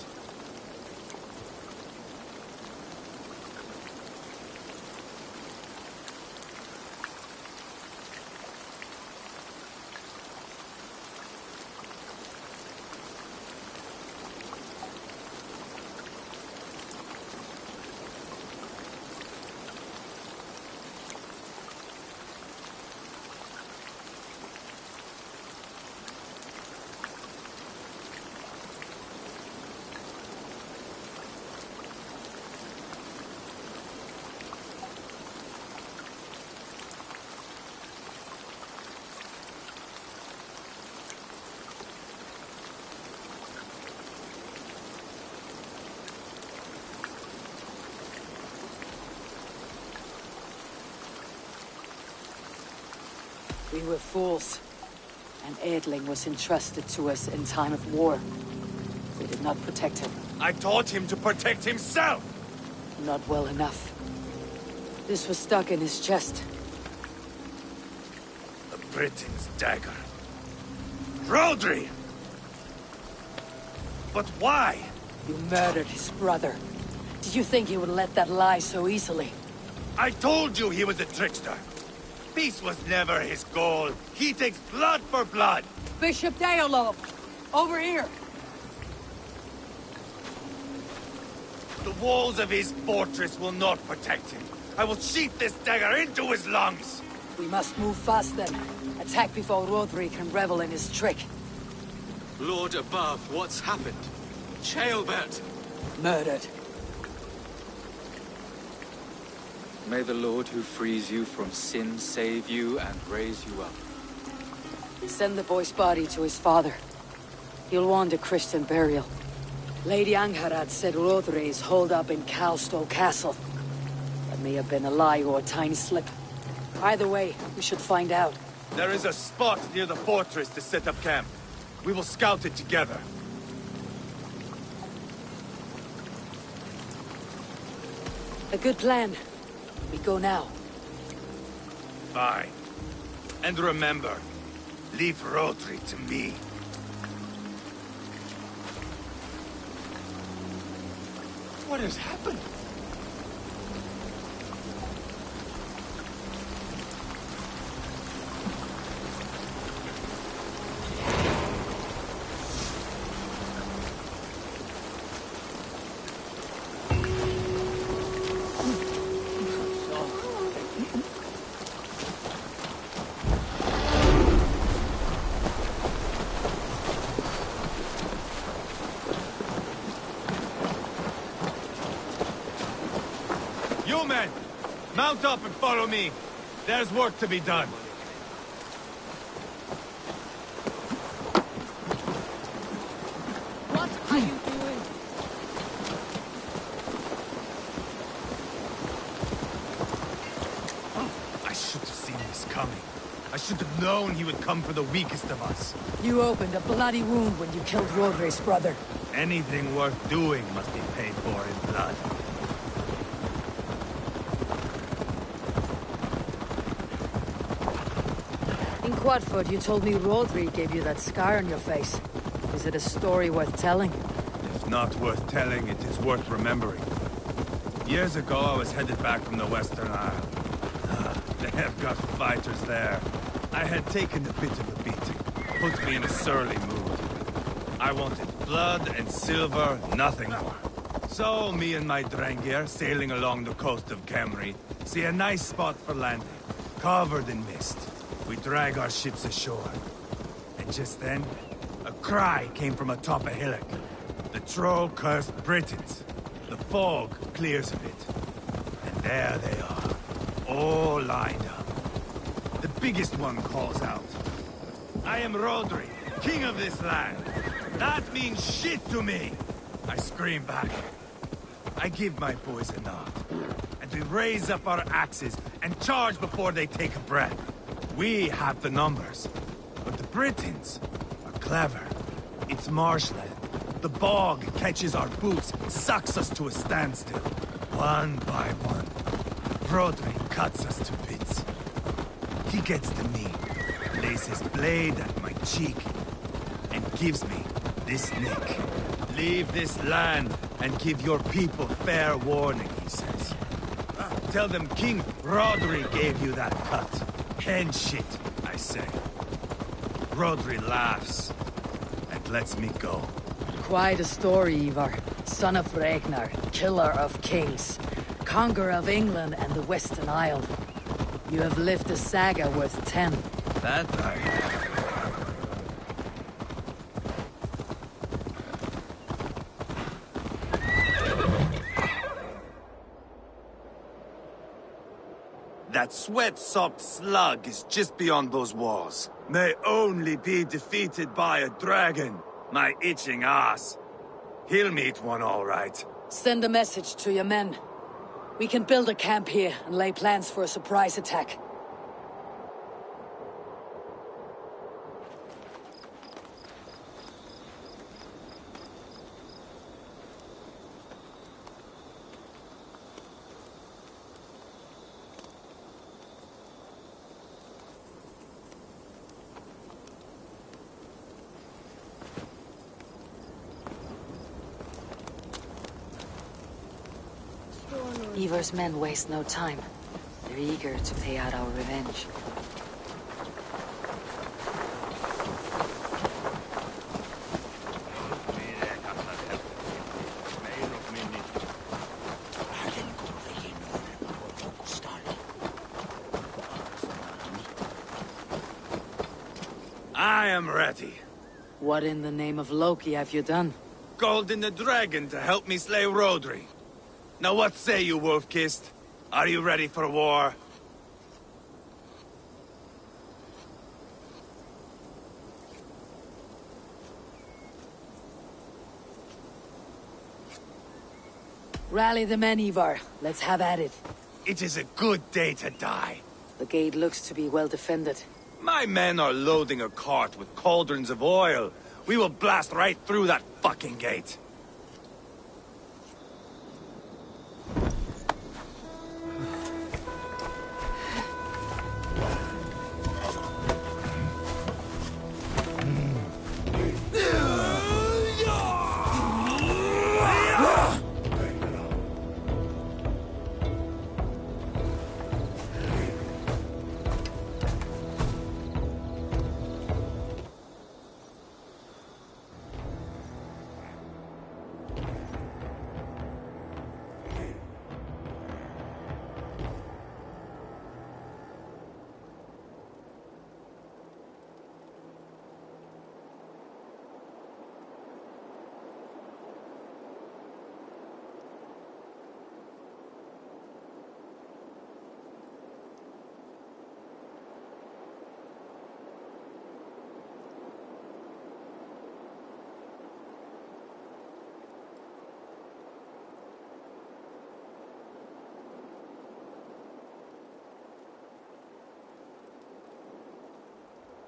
We were fools. An Edling was entrusted to us in time of war. We did not protect him. I taught him to protect himself! Not well enough. This was stuck in his chest. The Briton's dagger. Rodri! But why? You murdered his brother. Did you think he would let that lie so easily? I told you he was a trickster. Peace was never his goal. He takes blood for blood. Bishop Deolov! Over here! The walls of his fortress will not protect him. I will sheath this dagger into his lungs. We must move fast then. Attack before Rodri can revel in his trick. Lord above, what's happened? Ceolbert! Murdered. May the Lord who frees you from sin save you and raise you up. Send the boy's body to his father. He'll want a Christian burial. Lady Angharad said Rodri is holed up in Calstow Castle. That may have been a lie or a tiny slip. Either way, we should find out. There is a spot near the fortress to set up camp. We will scout it together. A good plan. We go now. Fine. And remember, leave Rodri to me. What has happened? You men, mount up and follow me. There's work to be done. What are you doing? I should have seen this coming. I should have known he would come for the weakest of us. You opened a bloody wound when you killed Rodri's brother. Anything worth doing must be paid for in blood. In Quadford, you told me Rodri gave you that scar on your face. Is it a story worth telling? If not worth telling, it is worth remembering. Years ago, I was headed back from the Western Isle. They've got fighters there. I had taken a bit of a beating. Put me in a surly mood. I wanted blood and silver, nothing more. So, me and my Drengir, sailing along the coast of Kemri, see a nice spot for landing, covered in mist. We drag our ships ashore. And just then, a cry came from atop a hillock. The troll-cursed Britons. The fog clears a bit. And there they are, all lined up. The biggest one calls out, "I am Rodri, king of this land. That means shit to me!" I scream back. I give my boys a nod. And we raise up our axes and charge before they take a breath. We have the numbers. But the Britons are clever. It's marshland. The bog catches our boots, sucks us to a standstill. One by one, Rodri cuts us to bits. He gets to me, lays his blade at my cheek, and gives me this nick. "Leave this land and give your people fair warning," he says. "Tell them King Rodri gave you that cut." "And shit," I say. Rodri laughs and lets me go. Quite a story, Ivar. Son of Ragnar, killer of kings, conqueror of England and the Western Isle. You have lived a saga worth 10. That I have. That sweat-sopped slug is just beyond those walls. May only be defeated by a dragon. My itching ass. He'll meet one all right. Send a message to your men. We can build a camp here and lay plans for a surprise attack. Ivar's men waste no time. They're eager to pay out our revenge. I am ready. What in the name of Loki have you done? Called in the dragon to help me slay Rodri. Now what say you, Wolf-Kissed? Are you ready for war? Rally the men, Ivar. Let's have at it. It is a good day to die. The gate looks to be well defended. My men are loading a cart with cauldrons of oil. We will blast right through that fucking gate.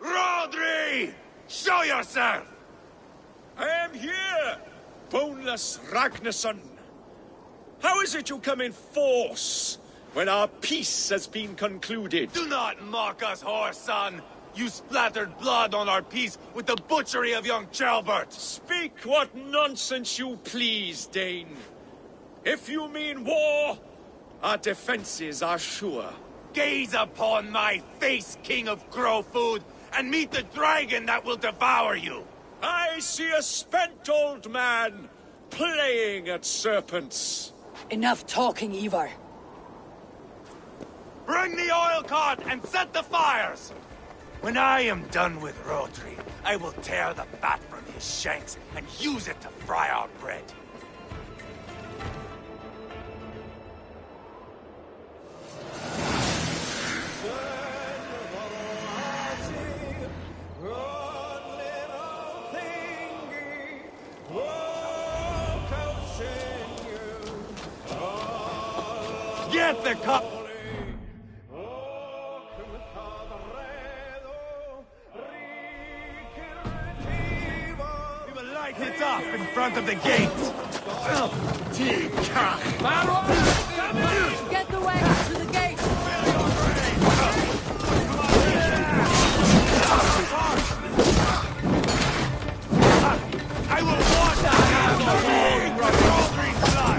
Rodri! Show yourself! I am here, boneless Ragnarsson. How is it you come in force when our peace has been concluded? Do not mock us, whoreson! You splattered blood on our peace with the butchery of young Chalbert! Speak what nonsense you please, Dane. If you mean war, our defenses are sure. Gaze upon my face, King of Crow Food, and meet the dragon that will devour you! I see a spent old man playing at serpents. Enough talking, Ivar. Bring the oil cart and set the fires! When I am done with Rodri, I will tear the fat from his shanks and use it to fry our bread. Get the cup! We will light it up in front of the gate! Get the wagon to the gate! I will wash the hands of Rodri's blood!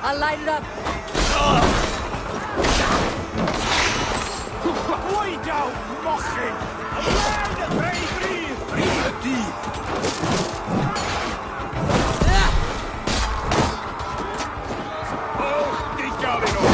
I'll light it up. Wait out, mocking! A land of bravery! Breathe deep! Oh, dig out it all!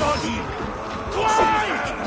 everybody! Twice!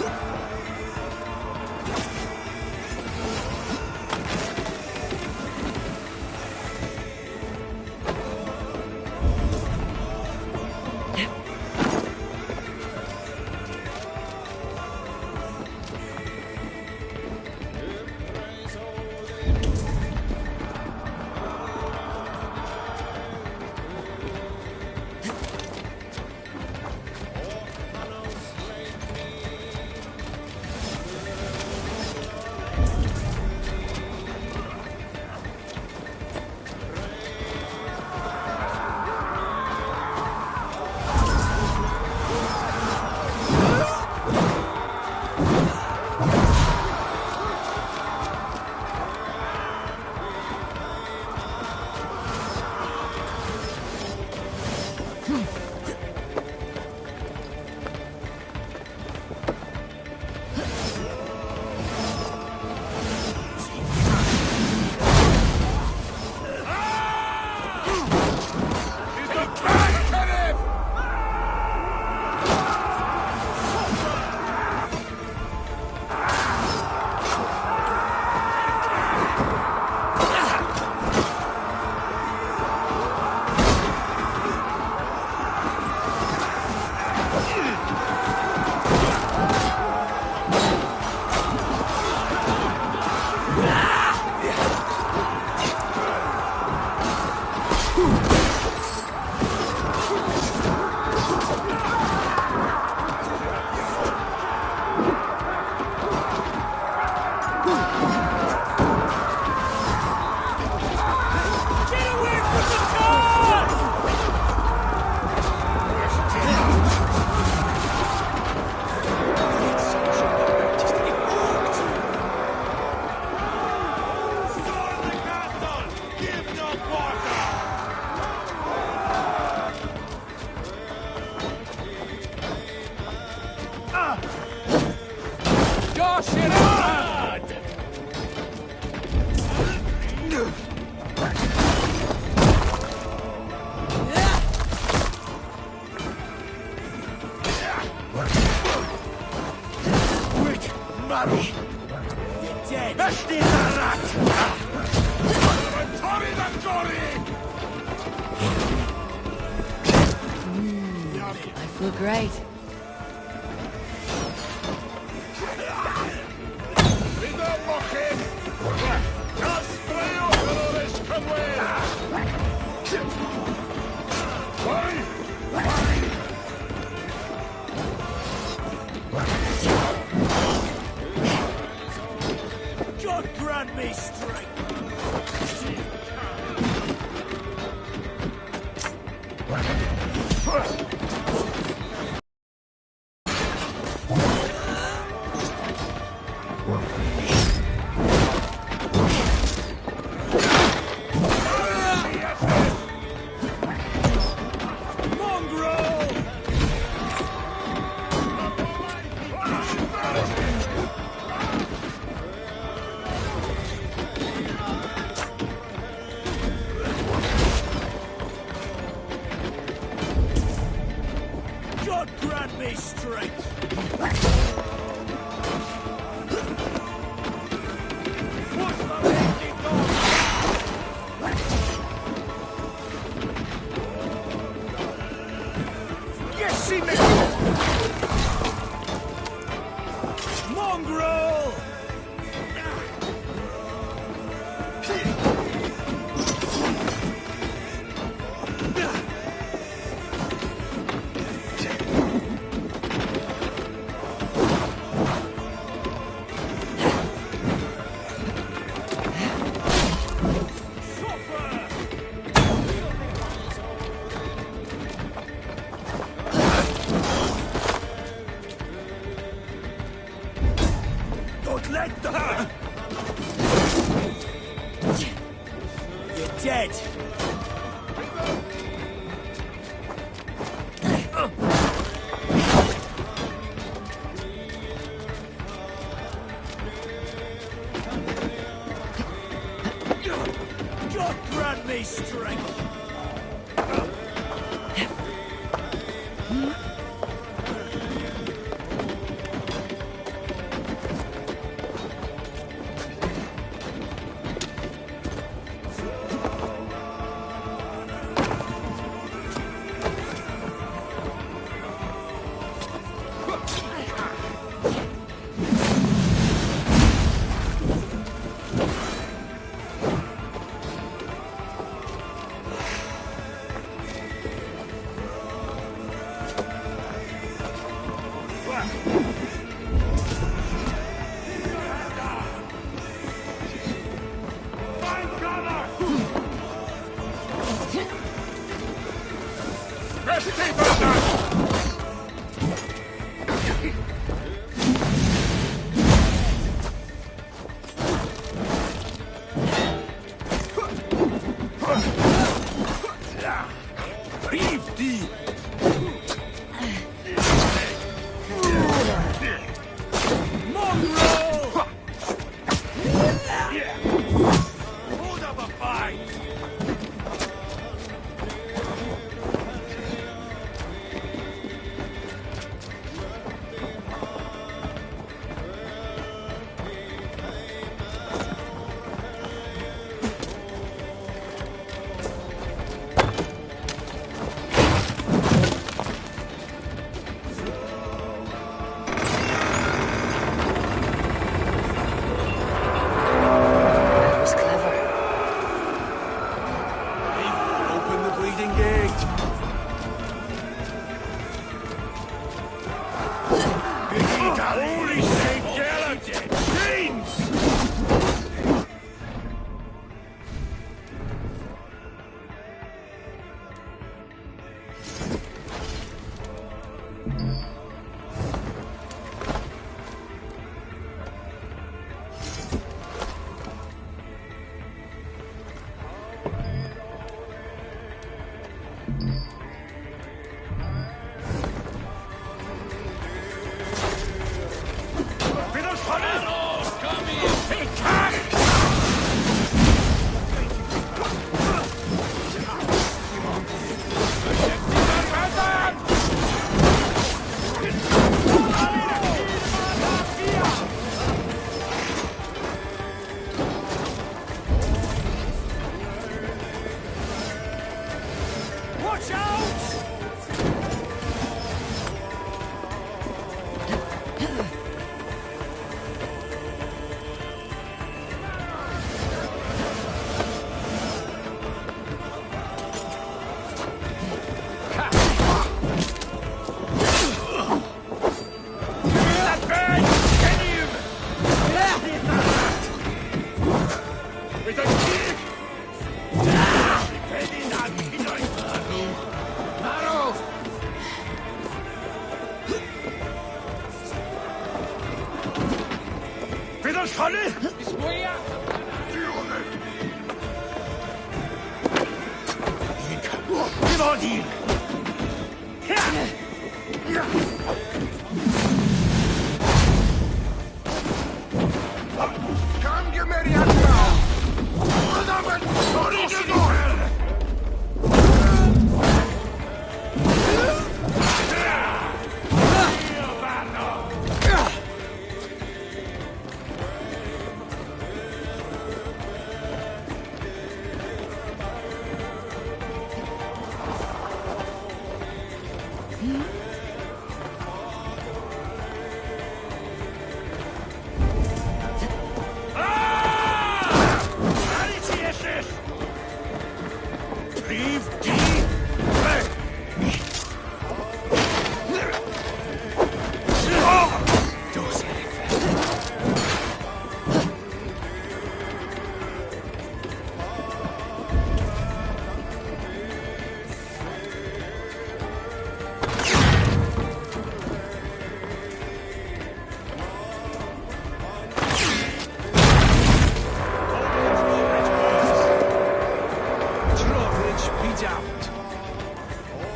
I feel great. God grant me strength!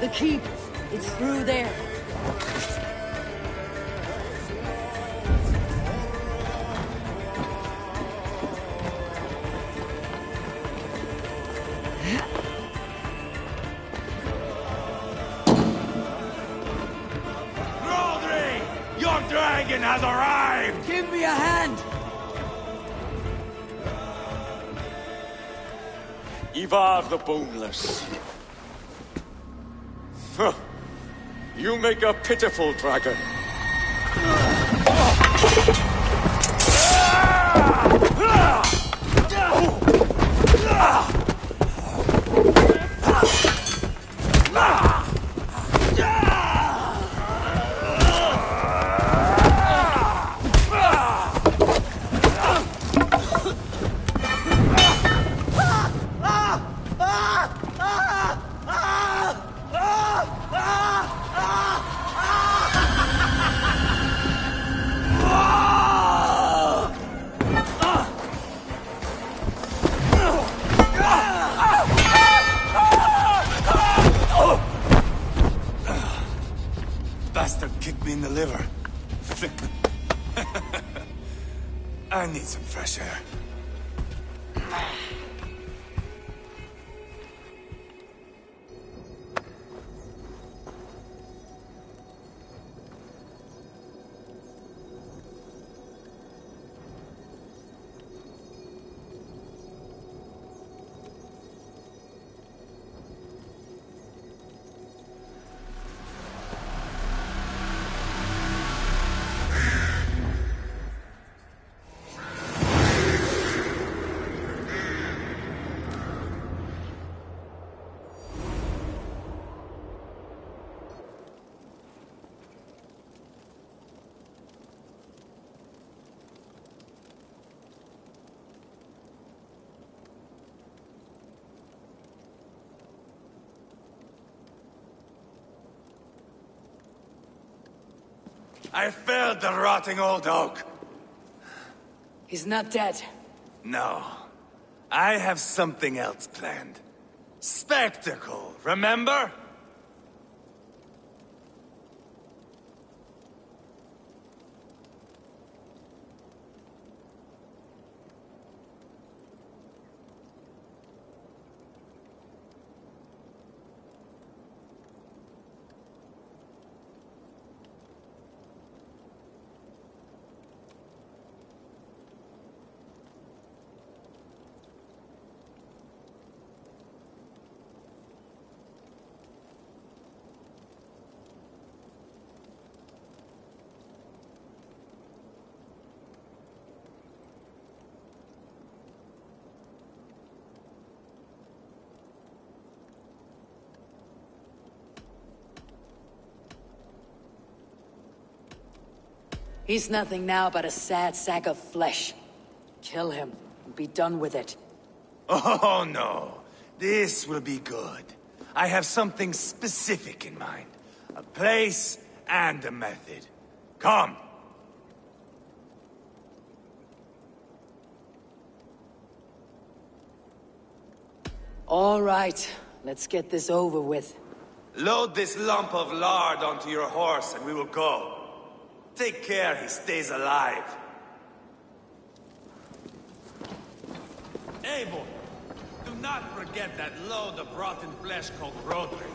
The keep. It's through there. Rodri! Your dragon has arrived! Give me a hand! Ivar the Boneless. Huh. You make a pitiful dragon. in the liver. I need some fresh air. I felled the rotting old oak. He's not dead. No. I have something else planned. Spectacle, remember? He's nothing now but a sad sack of flesh. Kill him and be done with it. Oh, no. This will be good. I have something specific in mind. A place and a method. Come. All right, let's get this over with. Load this lump of lard onto your horse and we will go. Take care he stays alive. Eivor, do not forget that load of rotten flesh called Rodri.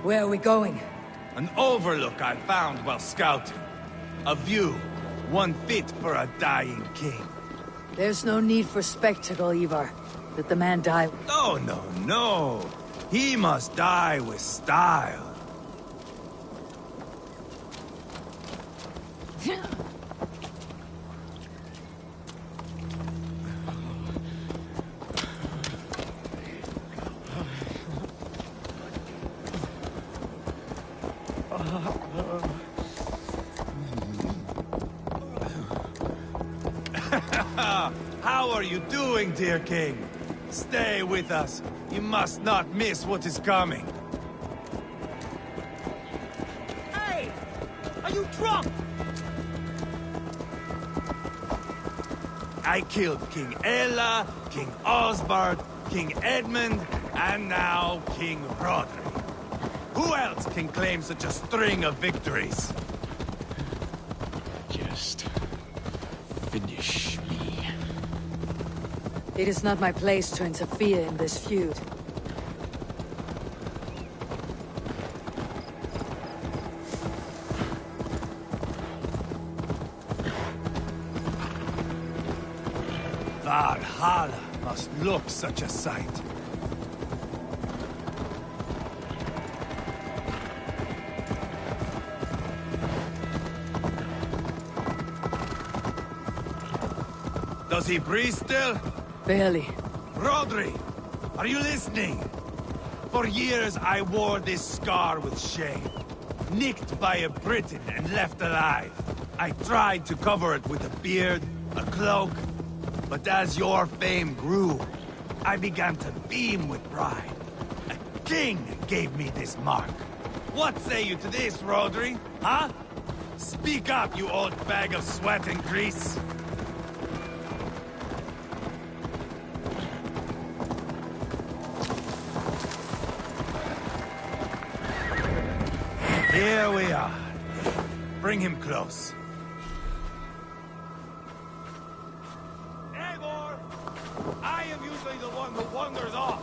Where are we going? An overlook I found while scouting. A view, one fit for a dying king. There's no need for spectacle, Ivar. Let the man die. No, no, no. He must die with style. How are you doing, dear king? Stay with us. You must not miss what is coming. Hey! Are you drunk? I killed King Ella, King Osbert, King Edmund, and now King Rodri. Who else can claim such a string of victories? Just finish me. It is not my place to interfere in this feud. Valhalla must look such a sight. Does he breathe still? Barely. Rodri, are you listening? For years I wore this scar with shame. Nicked by a Briton and left alive. I tried to cover it with a beard, a cloak, but as your fame grew, I began to beam with pride. A king gave me this mark. What say you to this, Rodri? Huh? Speak up, you old bag of sweat and grease. Here we are. Bring him close. Eivor! I am usually the one who wanders off.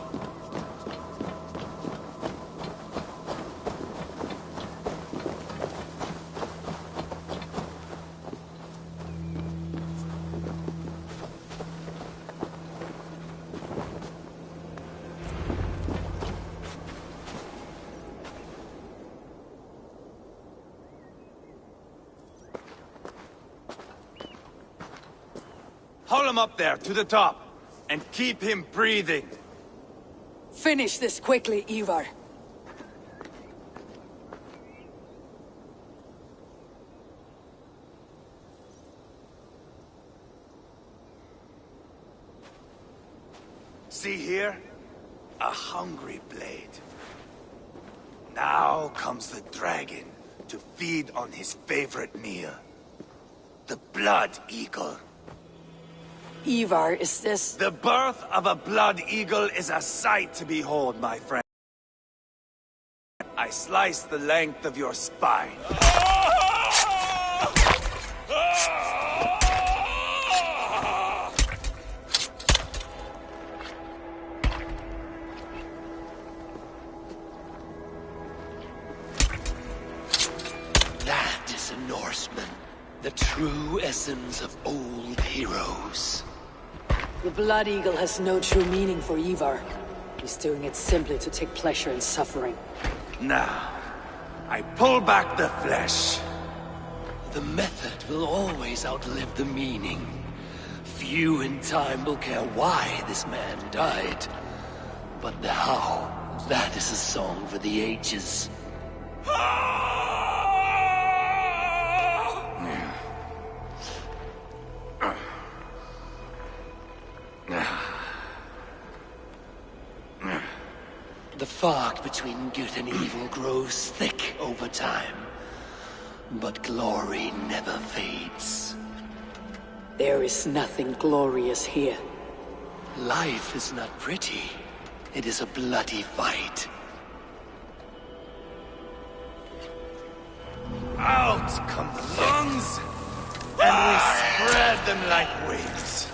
Haul him up there, to the top, and keep him breathing. Finish this quickly, Ivar. See here? A hungry blade. Now comes the dragon to feed on his favorite meal. The blood eagle. Ivar, is this... The birth of a blood eagle is a sight to behold, my friend. I slice the length of your spine. That is a Norseman. The true essence of old heroes. The Blood Eagle has no true meaning for Ivar. He's doing it simply to take pleasure in suffering. Now, I pull back the flesh. The method will always outlive the meaning. Few in time will care why this man died. But the how, that is a song for the ages. The fog between good and evil grows thick over time. But glory never fades. There is nothing glorious here. Life is not pretty. It is a bloody fight. Out come the lungs, and we spread them like wings.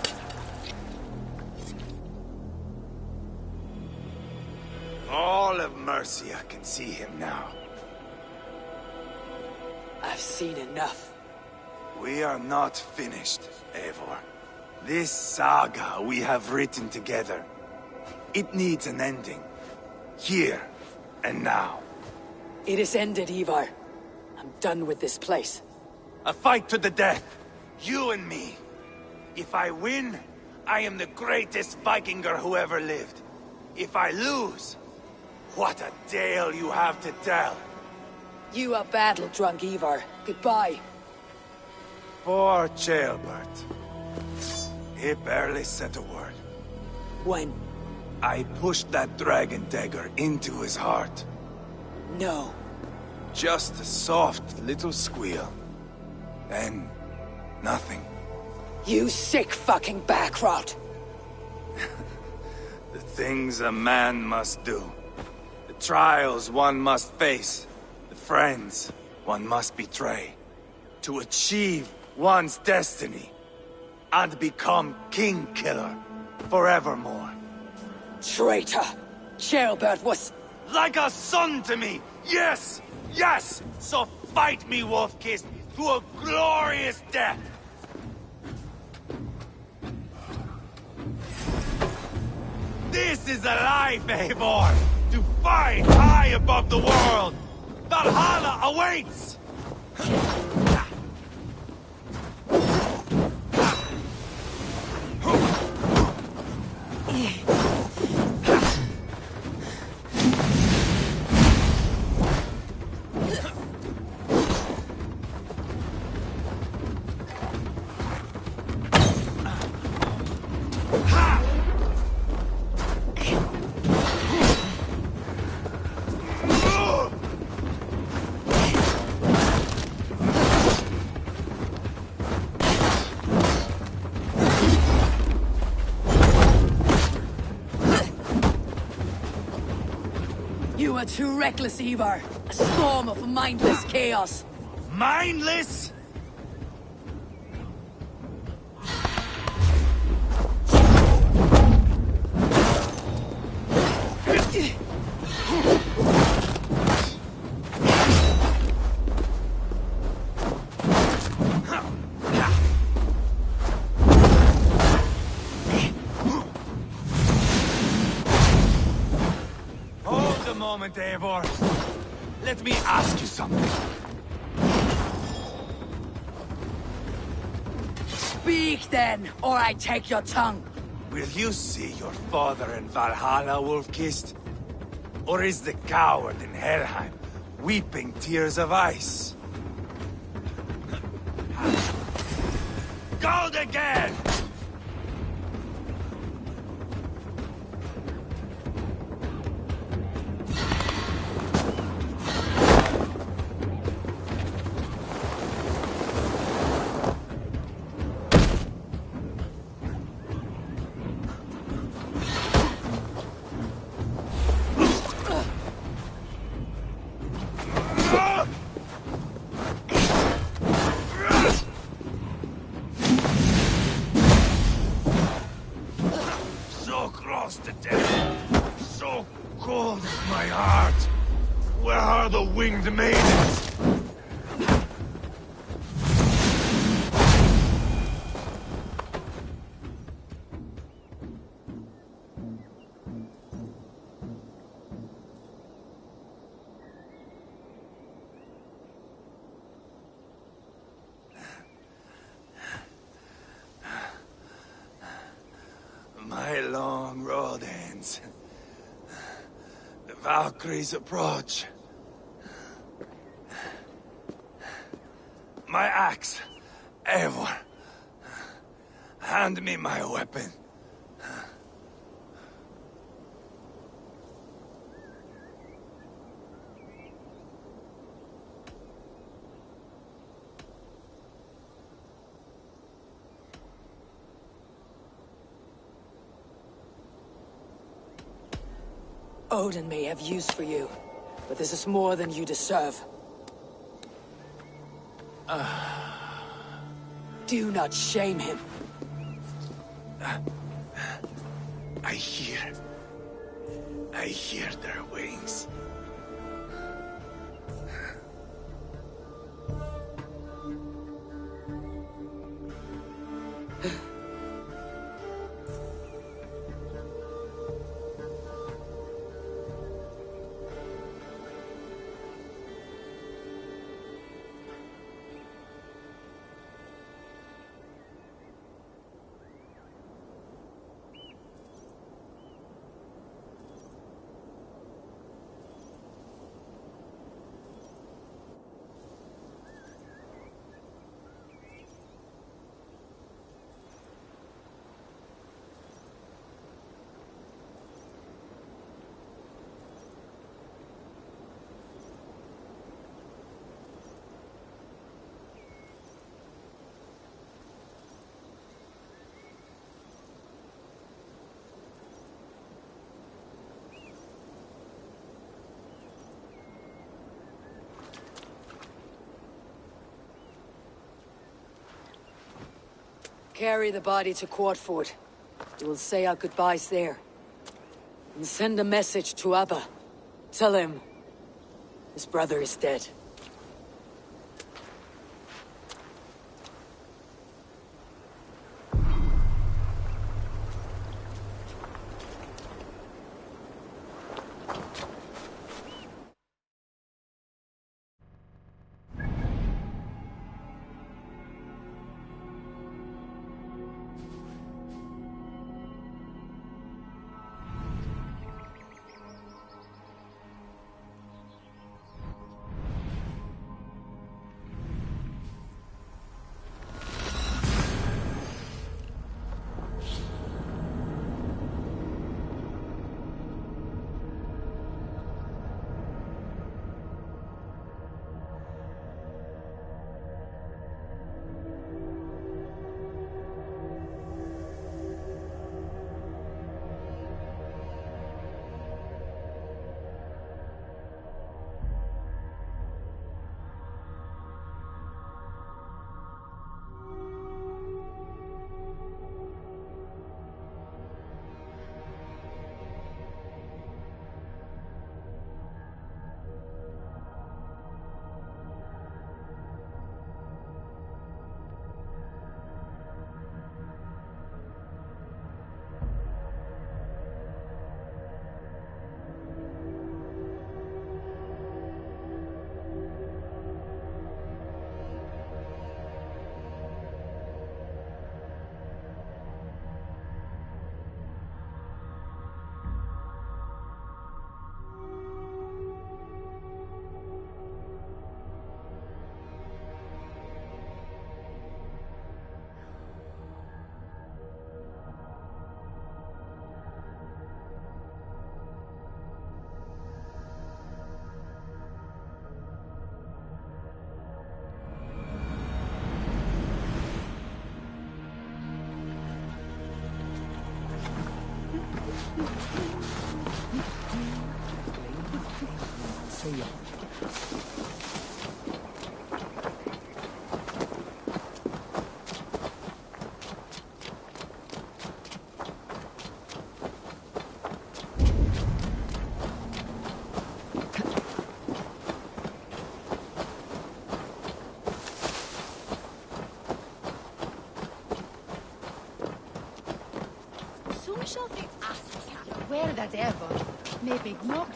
All all of Mercia can see him now. I've seen enough. We are not finished, Eivor. This saga we have written together, it needs an ending. Here and now. It is ended, Ivar. I'm done with this place. A fight to the death. You and me. If I win, I am the greatest Vikinger who ever lived. If I lose, what a tale you have to tell. You are battle-drunk, Ivar. Goodbye. Poor Ceolbert. He barely said a word. When? I pushed that dragon dagger into his heart. No. Just a soft little squeal. Then, nothing. You sick fucking backrot! The things a man must do. The trials one must face. The friends one must betray. To achieve one's destiny. And become King Killer forevermore. Traitor! Ceolbert was... Like a son to me! Yes! Yes! So fight me, Wolf-Kissed, to a glorious death! This is a life, Eivor! To fight high above the world! Valhalla awaits! You are too reckless, Ivar. A storm of mindless chaos. Mindless? Eivor, let me ask you something. Speak then, or I take your tongue. Will you see your father in Valhalla, Wolf-Kissed? Or is the coward in Helheim weeping tears of ice? Gold again! To death. So cold is my heart. Where are the winged maidens? My long road ends. The Valkyries approach. My axe, Eivor. Hand me my weapon. Odin may have use for you, but this is more than you deserve. Do not shame him. I hear I hear their wings. Carry the body to Quartford. We will say our goodbyes there. And send a message to Abba. Tell him his brother is dead. Where the devil? Maybe not.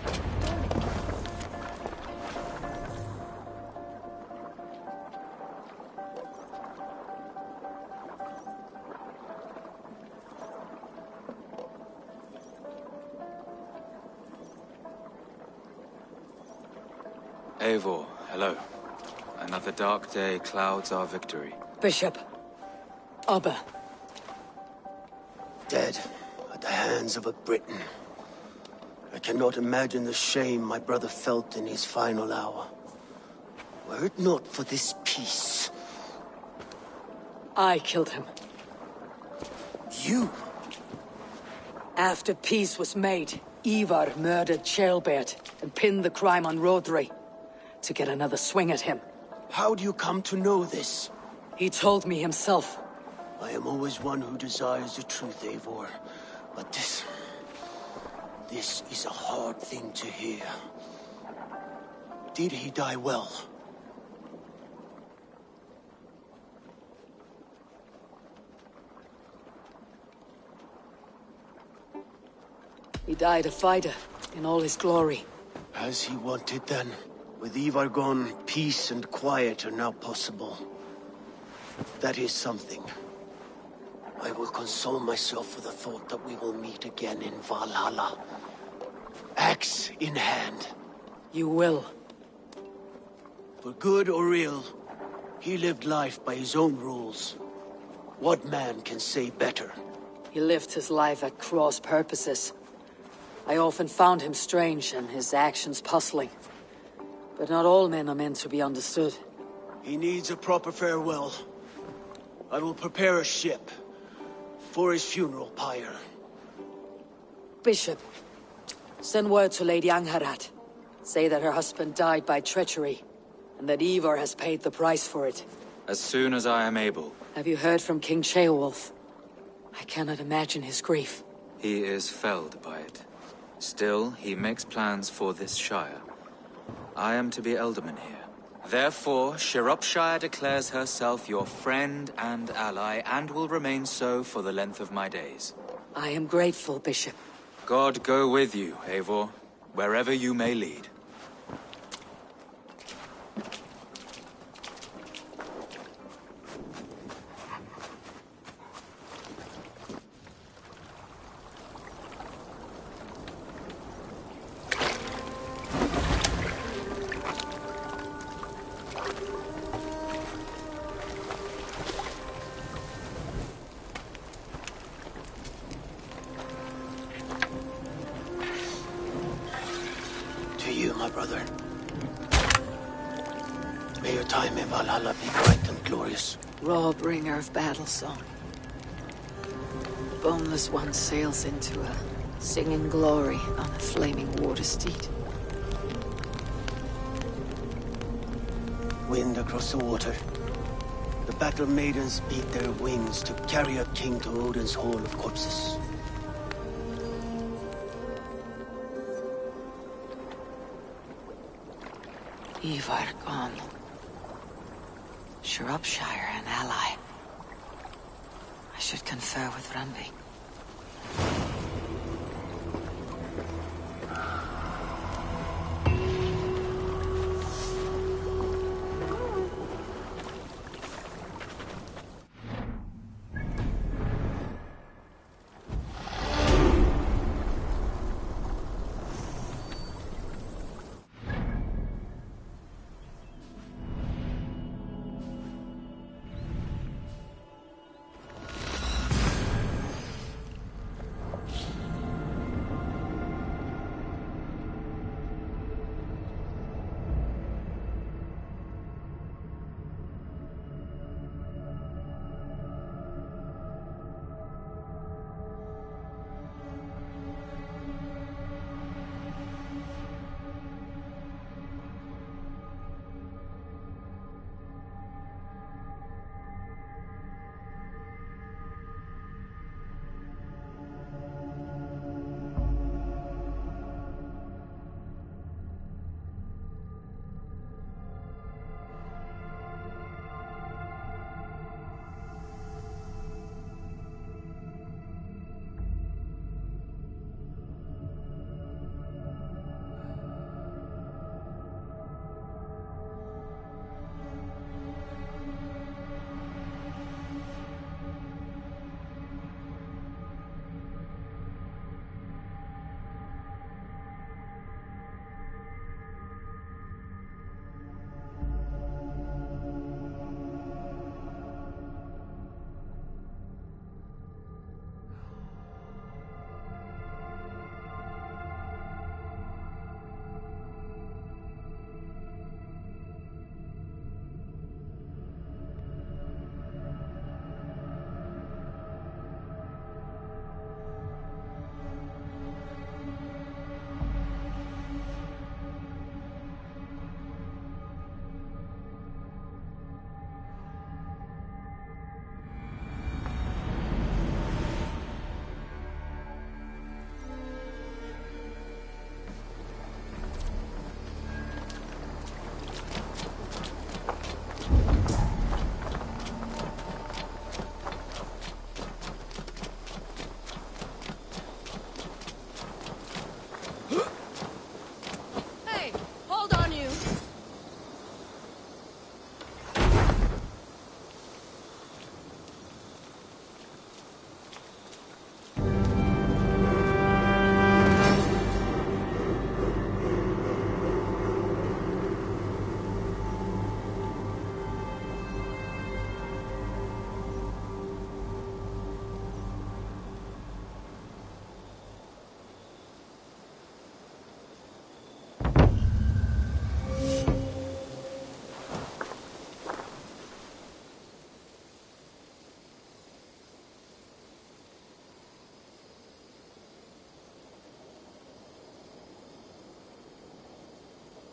Eivor, hello. Another dark day clouds our victory. Bishop. Abba. Dead at the hands of a Briton. I cannot imagine the shame my brother felt in his final hour. Were it not for this peace. I killed him. You? After peace was made, Ivar murdered Ceolbert and pinned the crime on Rodri to get another swing at him. How do you come to know this? He told me himself. I am always one who desires the truth, Eivor. But This is a hard thing to hear. Did he die well? He died a fighter, in all his glory. As he wanted then. With Ivar gone, peace and quiet are now possible. That is something. I will console myself for the thought that we will meet again in Valhalla. Axe in hand. You will. For good or ill, he lived life by his own rules. What man can say better? He lived his life at cross purposes. I often found him strange and his actions puzzling. But not all men are meant to be understood. He needs a proper farewell. I will prepare a ship for his funeral pyre. Bishop, send word to Lady Angharad. Say that her husband died by treachery, and that Ivar has paid the price for it. As soon as I am able. Have you heard from King Ceolwulf? I cannot imagine his grief. He is felled by it. Still, he makes plans for this shire. I am to be Elderman here. Therefore, Shropshire declares herself your friend and ally, and will remain so for the length of my days. I am grateful, Bishop. God go with you, Eivor, wherever you may lead. To you, my brother. May your time in Valhalla be bright and glorious. Raw bringer of battle song. The boneless one sails into a singing glory on a flaming water steed. Wind across the water. The battle maidens beat their wings to carry a king to Odin's hall of corpses. Ivar gone. Shropshire an ally. I should confer with Randvi.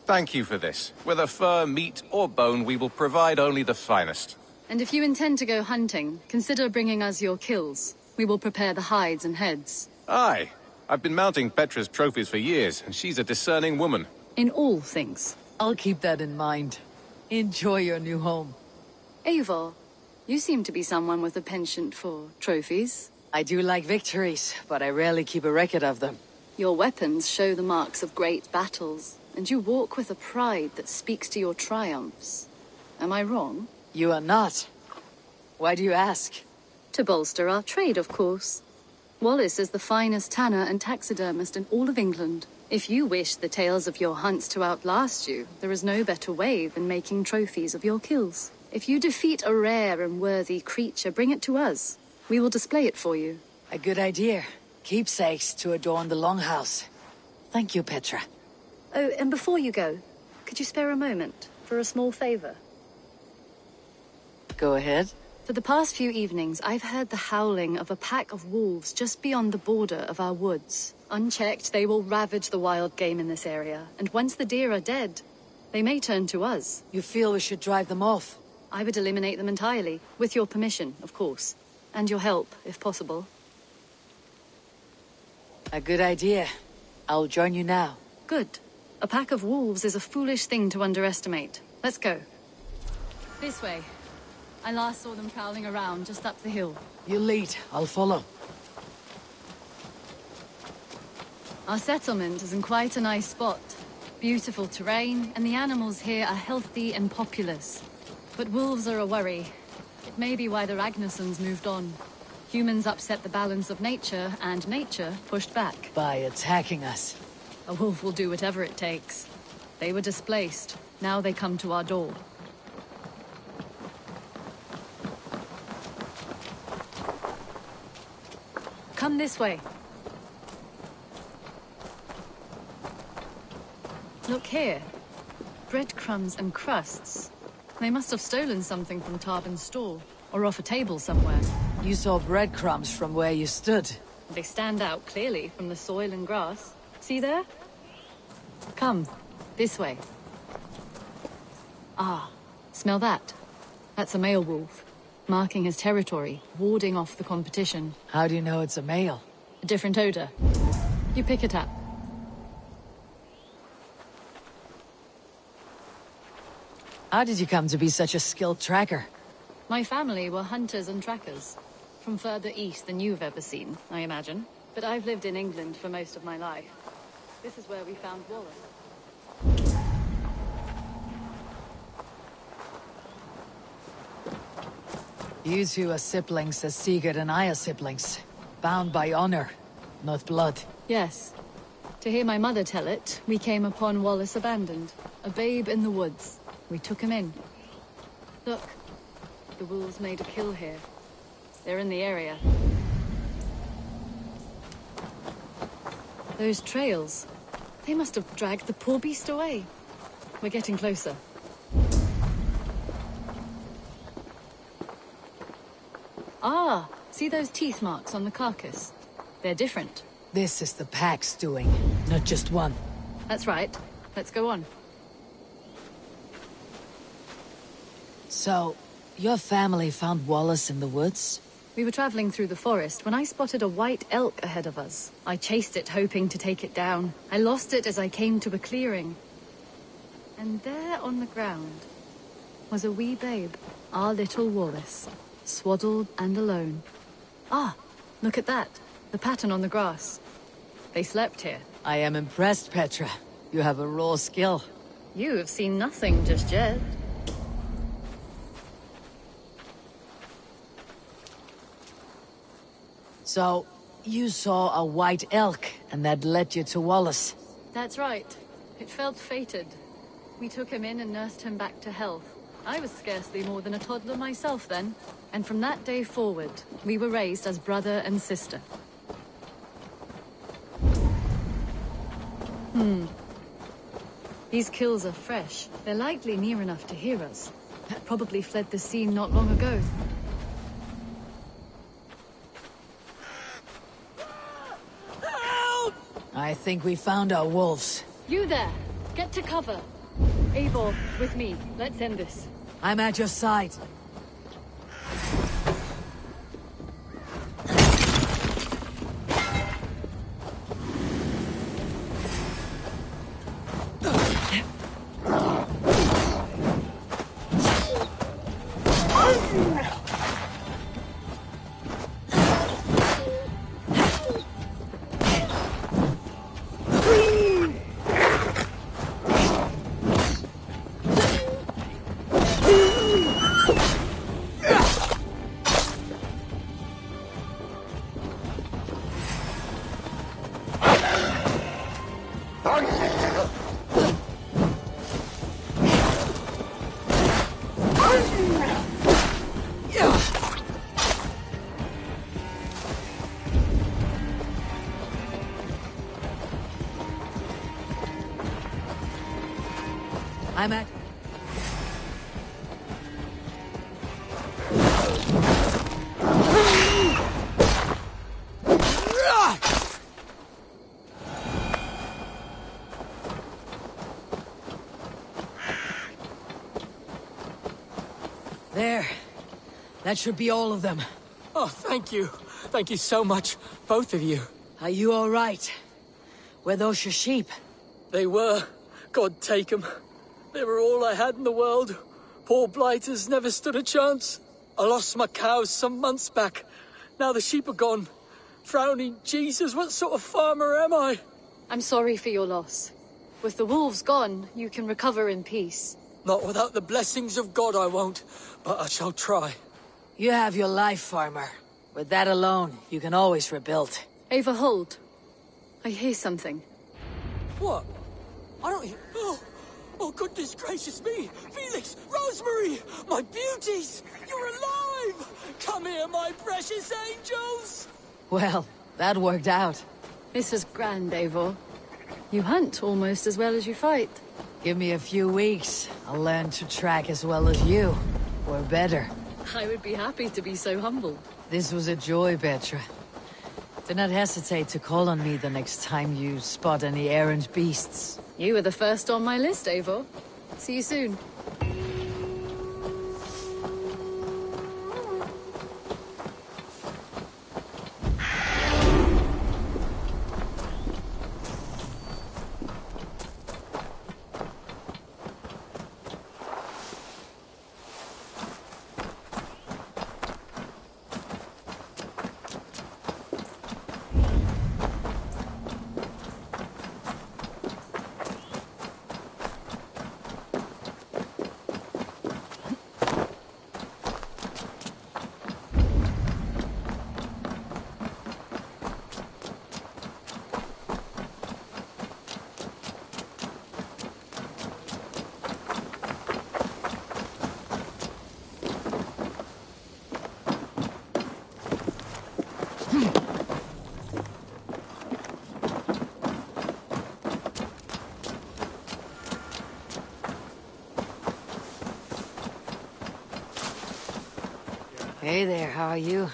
Thank you for this. Whether fur, meat, or bone, we will provide only the finest. And if you intend to go hunting, consider bringing us your kills. We will prepare the hides and heads. Aye. I've been mounting Petra's trophies for years, and she's a discerning woman. In all things. I'll keep that in mind. Enjoy your new home. Eivor, you seem to be someone with a penchant for trophies. I do like victories, but I rarely keep a record of them. Your weapons show the marks of great battles, and you walk with a pride that speaks to your triumphs. Am I wrong? You are not. Why do you ask? To bolster our trade, of course. Wallace is the finest tanner and taxidermist in all of England. If you wish the tales of your hunts to outlast you, there is no better way than making trophies of your kills. If you defeat a rare and worthy creature, bring it to us. We will display it for you. A good idea. Keepsakes to adorn the longhouse. Thank you, Petra. Oh, and before you go, could you spare a moment for a small favor? Go ahead. For the past few evenings, I've heard the howling of a pack of wolves just beyond the border of our woods. Unchecked, they will ravage the wild game in this area, and once the deer are dead, they may turn to us. You feel we should drive them off? I would eliminate them entirely, with your permission, of course. And your help, if possible. A good idea. I'll join you now. Good. A pack of wolves is a foolish thing to underestimate. Let's go. This way. I last saw them prowling around just up the hill. You lead. I'll follow. Our settlement is in quite a nice spot. Beautiful terrain, and the animals here are healthy and populous. But wolves are a worry. It may be why the Ragnarsons moved on. Humans upset the balance of nature, and nature pushed back. By attacking us. A wolf will do whatever it takes. They were displaced. Now they come to our door. Come this way. Look here. Breadcrumbs and crusts. They must have stolen something from Tarbin's store, or off a table somewhere. You saw breadcrumbs from where you stood. They stand out clearly from the soil and grass. See there? Come, this way. Ah, smell that? That's a male wolf, marking his territory, warding off the competition. How do you know it's a male? A different odor. You pick it up. How did you come to be such a skilled tracker? My family were hunters and trackers. From further east than you've ever seen, I imagine. But I've lived in England for most of my life. This is where we found Wallace. You two are siblings as Sigurd and I are siblings. Bound by honor, not blood. Yes. To hear my mother tell it, we came upon Wallace abandoned. A babe in the woods. We took him in. Look. The wolves made a kill here. They're in the area. Those trails. They must have dragged the poor beast away. We're getting closer. Ah, see those teeth marks on the carcass? They're different. This is the pack's doing, not just one. That's right. Let's go on. So, your family found Wallace in the woods? We were traveling through the forest when I spotted a white elk ahead of us. I chased it, hoping to take it down. I lost it as I came to a clearing. And there on the ground was a wee babe, our little Wallace, swaddled and alone. Ah, look at that. The pattern on the grass. They slept here. I am impressed, Petra. You have a raw skill. You have seen nothing just yet. So, you saw a white elk, and that led you to Wallace? That's right. It felt fated. We took him in and nursed him back to health. I was scarcely more than a toddler myself then. And from that day forward, we were raised as brother and sister. These kills are fresh. They're likely near enough to hear us. Probably fled the scene not long ago. I think we found our wolves. You there! Get to cover! Eivor, with me. Let's end this. I'm at your side. I'm at... There. That should be all of them. Oh, thank you. Thank you so much, both of you. Are you all right? Were those your sheep? They were. God take them. They were all I had in the world. Poor blighters never stood a chance. I lost my cows some months back. Now the sheep are gone. Frowning Jesus, what sort of farmer am I? I'm sorry for your loss. With the wolves gone, you can recover in peace. Not without the blessings of God I won't, but I shall try. You have your life, farmer. With that alone, you can always rebuild. Ava, hold. I hear something. What? I don't hear... Oh, goodness gracious me! Felix! Rosemary! My beauties! You're alive! Come here, my precious angels! Well, that worked out. This is grand, Eivor. You hunt almost as well as you fight. Give me a few weeks. I'll learn to track as well as you. Or better. I would be happy to be so humble. This was a joy, Petra. Do not hesitate to call on me the next time you spot any errant beasts. You were the first on my list, Eivor. See you soon. Hey there, how are you?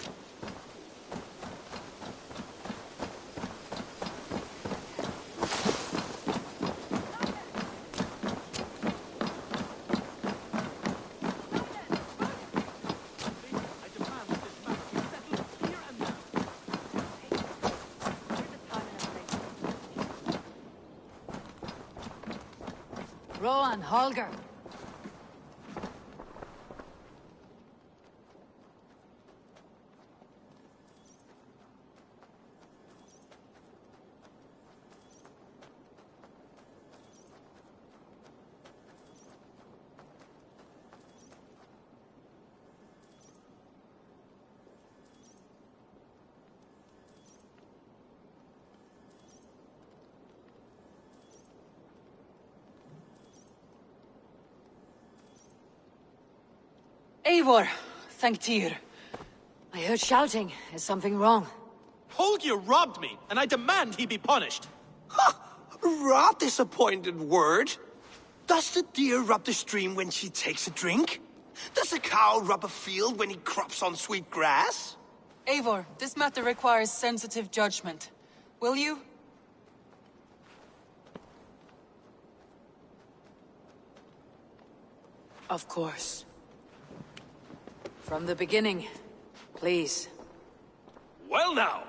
Rowan, Holger. Eivor, thank Tyr. I heard shouting. Is something wrong? Holger robbed me, and I demand he be punished. Ha! Rot disappointed word. Does the deer rub the stream when she takes a drink? Does a cow rub a field when he crops on sweet grass? Eivor, this matter requires sensitive judgment. Will you? Of course. From the beginning, please. Well now,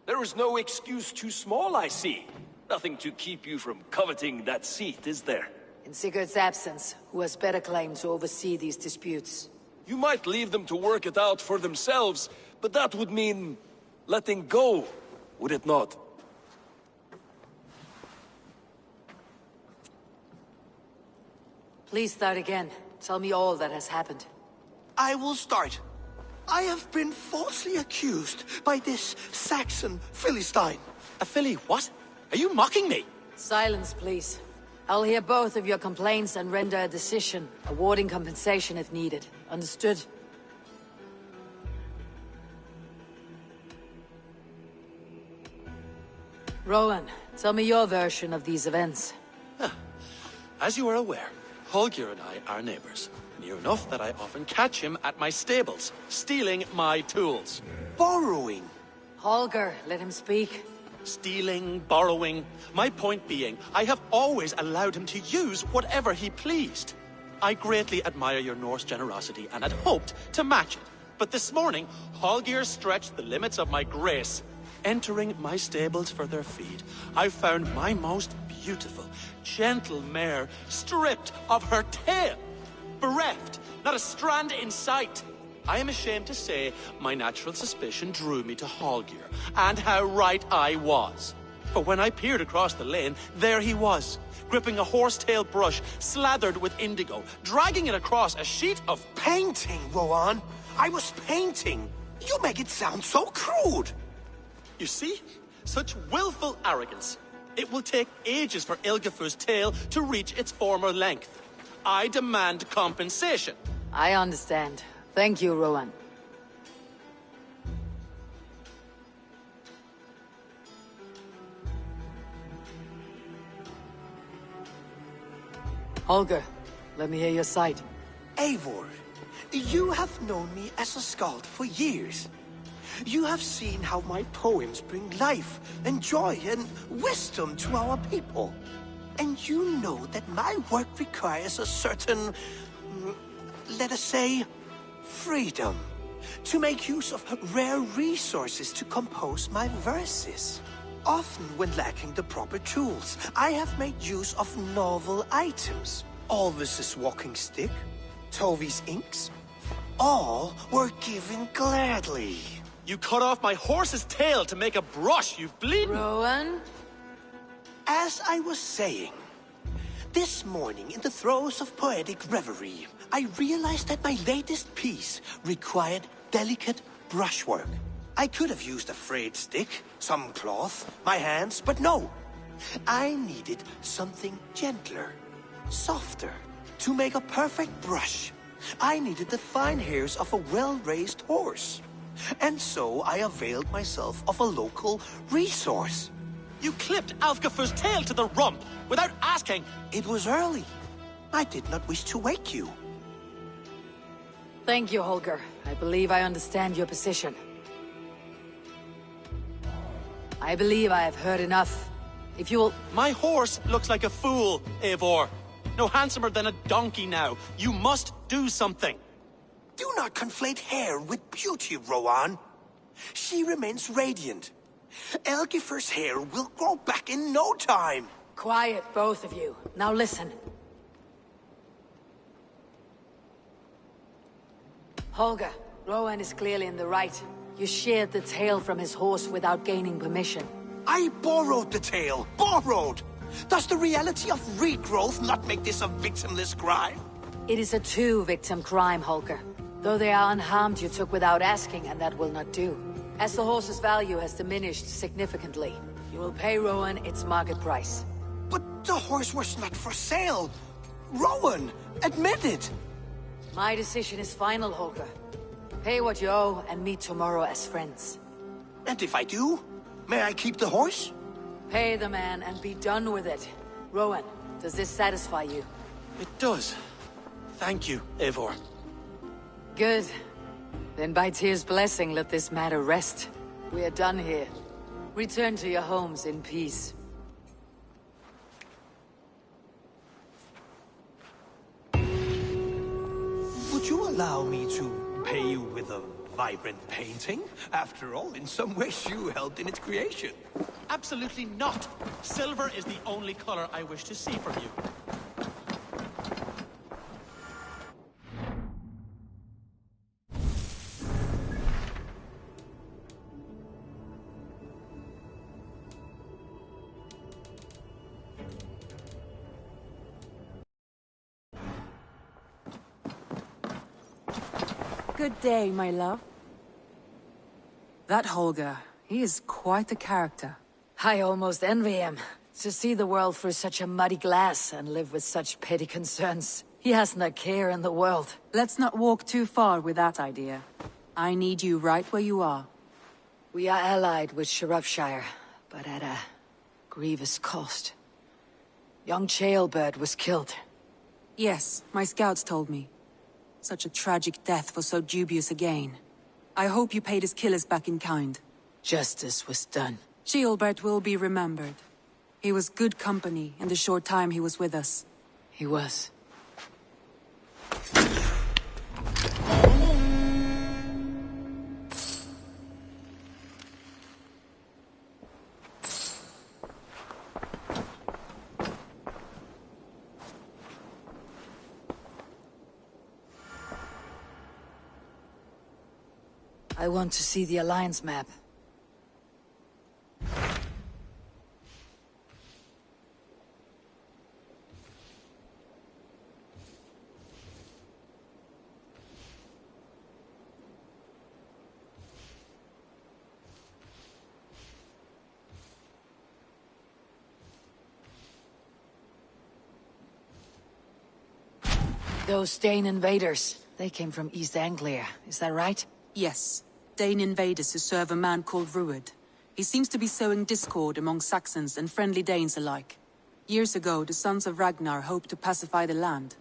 there is no excuse too small, I see. Nothing to keep you from coveting that seat, is there? In Sigurd's absence, who has better claim to oversee these disputes? You might leave them to work it out for themselves, but that would mean letting go, would it not? Please start again. Tell me all that has happened. I will start. I have been falsely accused by this Saxon Philistine. A Philly what? Are you mocking me? Silence, please. I'll hear both of your complaints and render a decision, awarding compensation if needed. Understood? Rowan, tell me your version of these events. As you are aware, Holger and I are neighbors. Near enough that I often catch him at my stables, stealing my tools. Borrowing? Holger, let him speak. Stealing, borrowing. My point being, I have always allowed him to use whatever he pleased. I greatly admire your Norse generosity and had hoped to match it. But this morning, Holger stretched the limits of my grace. Entering my stables for their feed, I found my most beautiful, gentle mare stripped of her tail. Bereft, not a strand in sight. I am ashamed to say my natural suspicion drew me to Holger, and how right I was. For when I peered across the lane, there he was, gripping a horsetail brush slathered with indigo, dragging it across a sheet of painting, Rowan. I was painting. You make it sound so crude. You see? Such willful arrogance. It will take ages for Ilgafur's tail to reach its former length. I demand compensation. I understand. Thank you, Rowan. Holger, let me hear your side. Eivor, you have known me as a skald for years. You have seen how my poems bring life and joy and wisdom to our people. And you know that my work requires a certain, let us say, freedom to make use of rare resources to compose my verses. Often when lacking the proper tools, I have made use of novel items. Alvis's walking stick, Tovi's inks, all were given gladly. You cut off my horse's tail to make a brush, you bleeding... Rowan? As I was saying, this morning in the throes of poetic reverie, I realized that my latest piece required delicate brushwork. I could have used a frayed stick, some cloth, my hands, but no. I needed something gentler, softer. To make a perfect brush, I needed the fine hairs of a well-raised horse. And so I availed myself of a local resource. You clipped Alfgafur's tail to the rump without asking. It was early. I did not wish to wake you. Thank you, Holger. I believe I understand your position. I believe I have heard enough. If you will... My horse looks like a fool, Eivor. No handsomer than a donkey now. You must do something. Do not conflate hair with beauty, Rowan. She remains radiant. Elgifur's hair will grow back in no time. Quiet, both of you. Now listen. Holger, Rowan is clearly in the right. You sheared the tail from his horse without gaining permission. I borrowed the tail. Borrowed! Does the reality of regrowth not make this a victimless crime? It is a two-victim crime, Holger. Though they are unharmed, you took without asking, and that will not do. As the horse's value has diminished significantly, you will pay Rowan its market price. But the horse was not for sale. Rowan, admit it. My decision is final, Holger. Pay what you owe and meet tomorrow as friends. And if I do, may I keep the horse? Pay the man and be done with it. Rowan, does this satisfy you? It does. Thank you, Eivor. Good. Then by Tyr's blessing, let this matter rest. We are done here. Return to your homes in peace. allow me to pay you with a vibrant painting? After all, in some ways you helped in its creation. Absolutely not. Silver is the only color I wish to see from you. Good day, my love. That Holger, he is quite a character. I almost envy him. To see the world through such a muddy glass and live with such petty concerns. He hasn't a care in the world. Let's not walk too far with that idea. I need you right where you are. We are allied with Shropshire, but at a grievous cost. Young Chaelbert was killed. Yes, my scouts told me. Such a tragic death for so dubious a gain. I hope you paid his killers back in kind. Justice was done. Chaelbert will be remembered. He was good company in the short time he was with us. He was. I want to see the Alliance map. Those Dane invaders, they came from East Anglia, is that right? Yes. Dane invaders who serve a man called Rued. He seems to be sowing discord among Saxons and friendly Danes alike. Years ago, the sons of Ragnar hoped to pacify the land.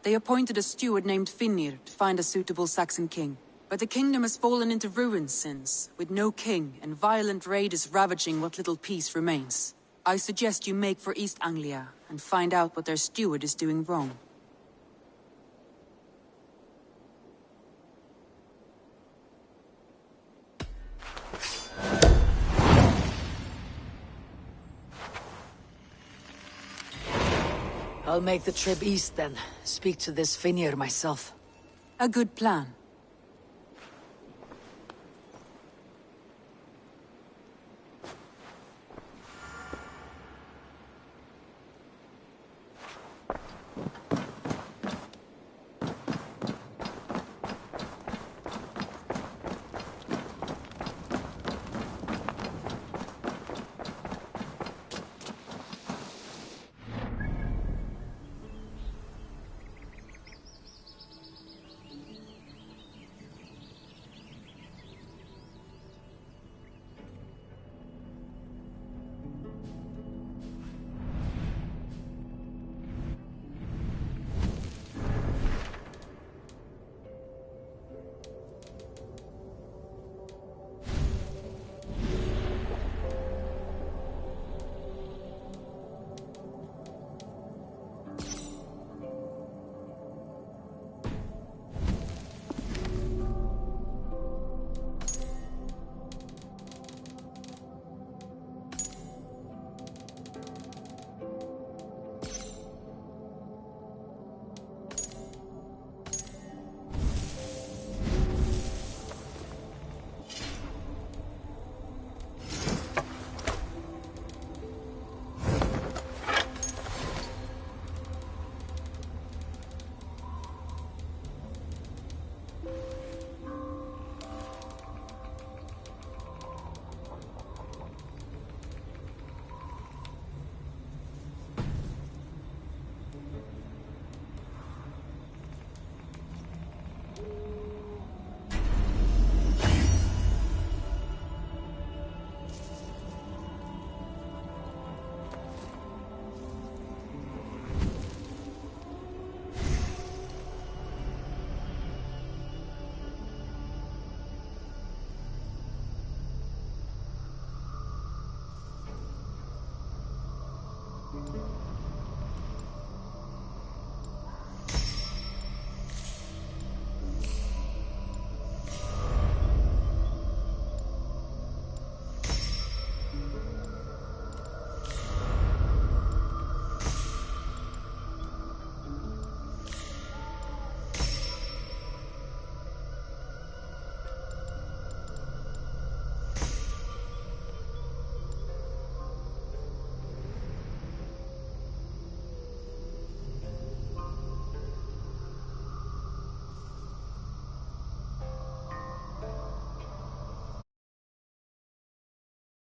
They appointed a steward named Finnir to find a suitable Saxon king. But the kingdom has fallen into ruins since, with no king and violent raiders ravaging what little peace remains. I suggest you make for East Anglia and find out what their steward is doing wrong. I'll make the trip east then. Speak to this Finnir myself. A good plan.